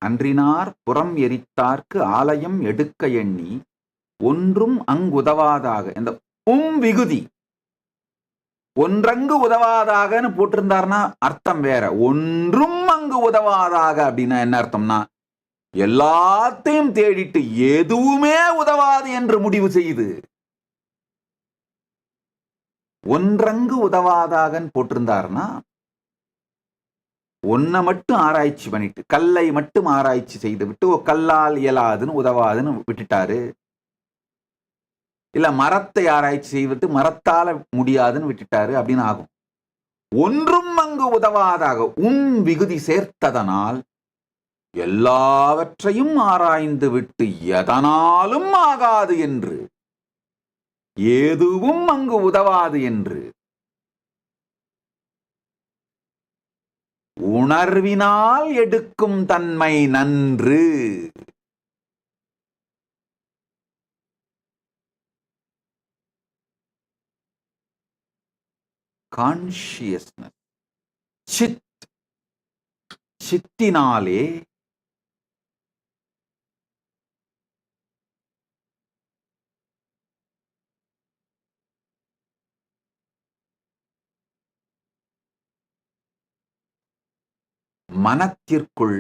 அன்றினார் புறம் எரித்தார்க்கு ஆலயம் எடுக்க எண்ணி ஒன்றும் அங்குதவாதாக. இந்த விகுதி ஒன்றங்கு உதவாதாகன்னு போட்டிருந்தார்னா அர்த்தம் வேற. ஒன்றும் அங்கு உதவாதாக அப்படின்னா என்ன அர்த்தம்னா, எல்லாத்தையும் தேடிட்டு எதுவுமே உதவாது என்று முடிவு செய்து, ஒன்றங்கு உதவாதாகன்னு போட்டிருந்தார்னா ஒன்ன மட்டும் ஆராய்ச்சி பண்ணிட்டு, கல்லை மட்டும் ஆராய்ச்சி செய்து விட்டு கல்லால் இயலாதுன்னு உதவாதுன்னு விட்டுட்டாரு. இல்ல மரத்தை ஆராய்ச்சி செய்துவிட்டு மரத்தால முடியாதுன்னு விட்டுட்டாரு அப்படின்னு ஆகும். ஒன்றும் அங்கு உதவாதாக விகுதி சேர்த்ததனால் எல்லாவற்றையும் ஆராய்ந்து விட்டு எதனாலும் ஆகாது என்று, எதுவும் அங்கு உதவாது என்று உணர்வினால் எடுக்கும் தன்மை நன்று. கான்ஷியஸ்னஸ், சித், சித்தினாலே மனத்திற்குள்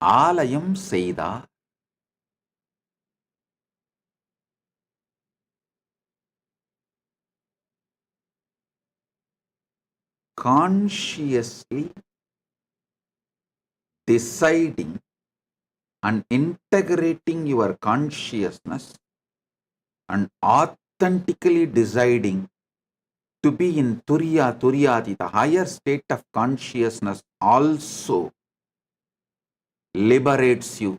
ஆலயம் செய்தார். consciously deciding and integrating your consciousness and authentically deciding to be in Turyati, the higher state of consciousness, also liberates you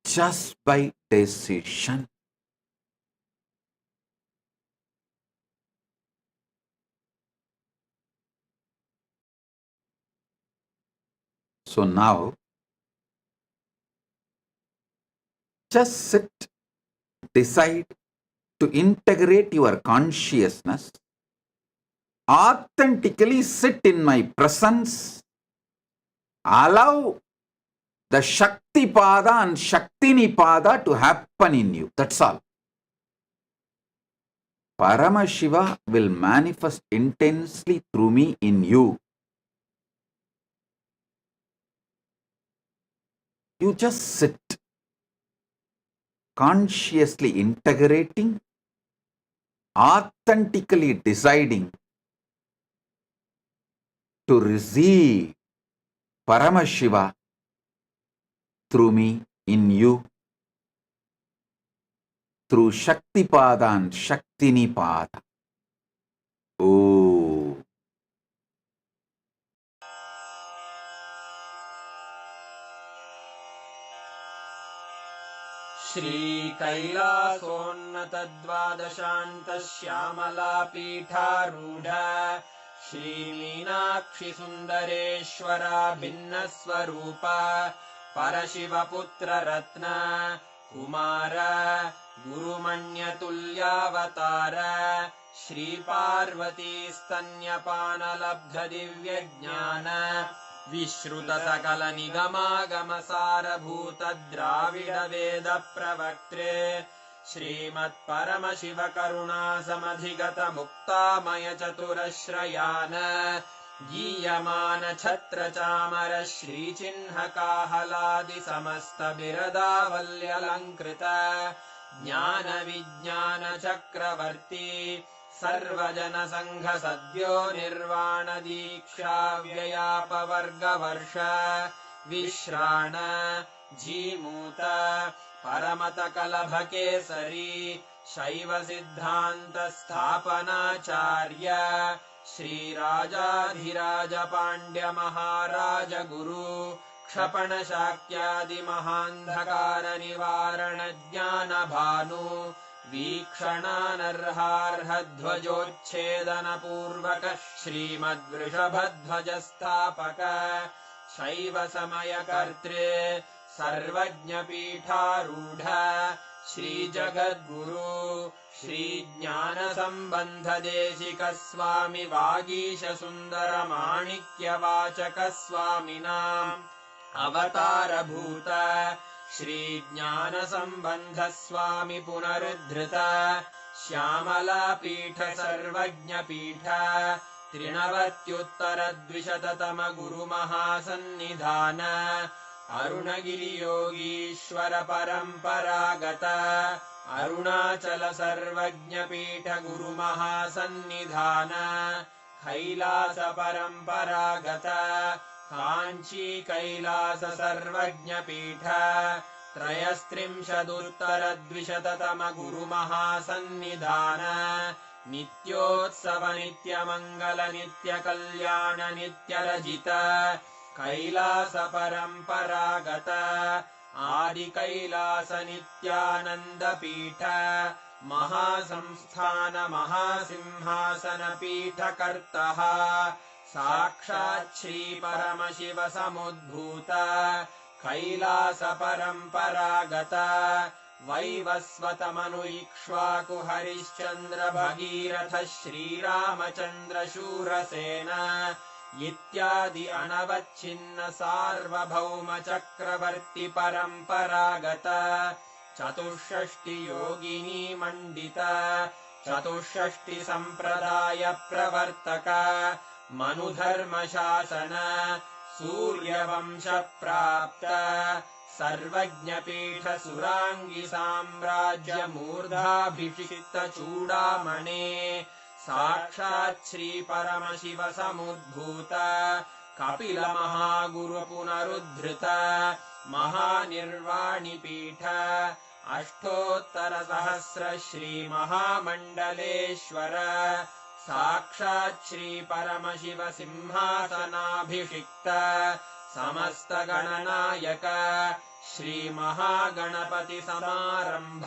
just by decision. So now, just sit, decide to integrate your consciousness, authentically sit in my presence, allow the Shakti Pada and Shaktini Pada to happen in you. That's all. Paramashiva will manifest intensely through me in you. You just sit, consciously integrating, authentically deciding to receive Paramashiva through me in you, through Shakti Pada and Shaktini Pada. Oh. श्रीकैलासोन्नतद्वादशान्तश्यामलापीठारूढ श्रीमीनाक्षिसुन्दरेश्वरा भिन्नस्वरूप परशिवपुत्ररत्न Kumar गुरुमण्यतुल्यावतार श्रीपार्वतीस्तन्यपानलब्धदिव्यज्ञान विश्रुतसकलनिगमागमसारभूत द्राविडवेदप्रवक्त्रे श्रीमत्परमशिवकरुणासमधिगतमुक्तामयचतुरश्रयान् गीयमान छत्रचामर श्रीचिह्नकाहलादिसमस्तबिरदावल्यलङ्कृत ज्ञानविज्ञानचक्रवर्ती सर्वजनसङ्घसद्यो निर्वाणदीक्षाव्ययापवर्गवर्ष विश्राण Jimuta परमतकलभकेसरी शैवसिद्धान्तस्थापनाचार्य श्रीराजाधिराजपाण्ड्यमहाराज गुरु क्षपणशाक्यादिमहान्धकारनिवारणज्ञानभानु वीक्षणानर्हार्हध्वजोच्छेदनपूर्वक श्रीमद्वृषभध्वजस्थापक शैवसमयकर्त्रे सर्वज्ञपीठारूढ श्रीजगद्गुरु श्रीज्ञानसम्बन्धदेशिकस्वामि वागीशसुन्दरमाणिक्यवाचकस्वामिनाम् अवतारभूत श्रीज्ञानसम्बन्धस्वामि पुनरुद्धृत श्यामलापीठ सर्वज्ञपीठ त्रिनवत्युत्तरद्विशततम गुरुमहासन्निधान अरुणगिरियोगीश्वर परम्परागत अरुणाचल सर्वज्ञपीठ गुरुमहासन्निधान कैलास परम्परागत काञ्ची कैलास सर्वज्ञपीठ त्रयस्त्रिंशदुत्तरद्विशततम गुरुमहासन्निधान नित्योत्सव नित्यमङ्गल नित्यकल्याण नित्यरजित कैलास परम्परागत आदिकैलास नित्यानन्दपीठ महासंस्थान महासिंहासन पीठकर्तः साक्षात् श्रीपरमशिव समुद्भूत कैलास परम्परागत वैवस्वतमनु इक्ष्वाकु हरिश्चन्द्र भगीरथ श्रीरामचन्द्र शूरसेन इत्यादि अनवच्छिन्न सार्वभौम चक्रवर्ति परम्परागत चतुष्षष्टि योगिनी मण्डित चतुष्षष्टि सम्प्रदाय प्रवर्तक मनुधर्मशासन सूर्यवंश प्राप्त सर्वज्ञपीठ सुराङ्गी साम्राज्य मूर्धाभिषिक्त चूडामणे साक्षात् श्री परमशिव समुद्भूत कपिल महागुरु पुनरुद्धृत महानिर्वाणिपीठ अष्टोत्तर सहस्र श्री महामण्डलेश्वर साक्षात् श्री परमशिव सिंहासनाभिषिक्त समस्त गणनायक श्री महागणपति समारंभ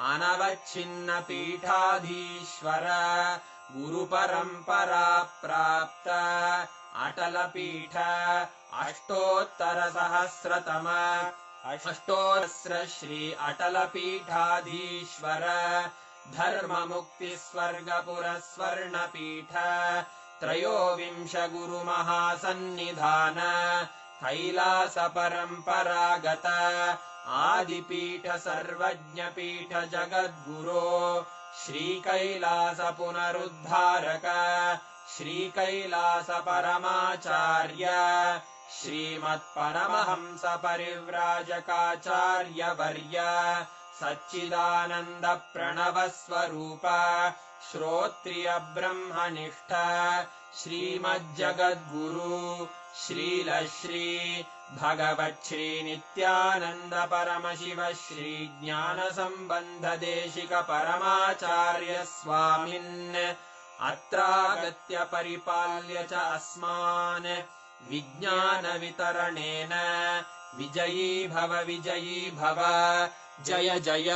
अनवच्छिन्न पीठाधीश्वर गुरु परंपरा प्राप्त अटल पीठ अष्टोत्तर सहस्रतम अष्टोत्तर श्री अटल पीठाधीश्वर धर्म मुक्ति स्वर्गपुर स्वर्ण पीठ त्रयोविंश गुरु महासन्निधान कैलास परंपरागत आदिपीठ सर्वज्ञ पीठ जगद्गुरो श्री कैलास पुनरुद्धारक श्री कैलास परमाचार्य श्रीमत्परमहंस परिव्राजकाचार्य वर्य सच्चिदानंद प्रणव स्वरूप श्रोत्रिय ब्रह्मनिष्ठ श्रीमज्जगद्गुरु श्रील श्री भगवत् श्री नित्यानंद परमशिव श्री ज्ञान संबंध देशिक परमाचार्य स्वामिन् अत्रागत्य परिपाल्य च अस्मान् विज्ञान वितरणेन विजयी भव जय जय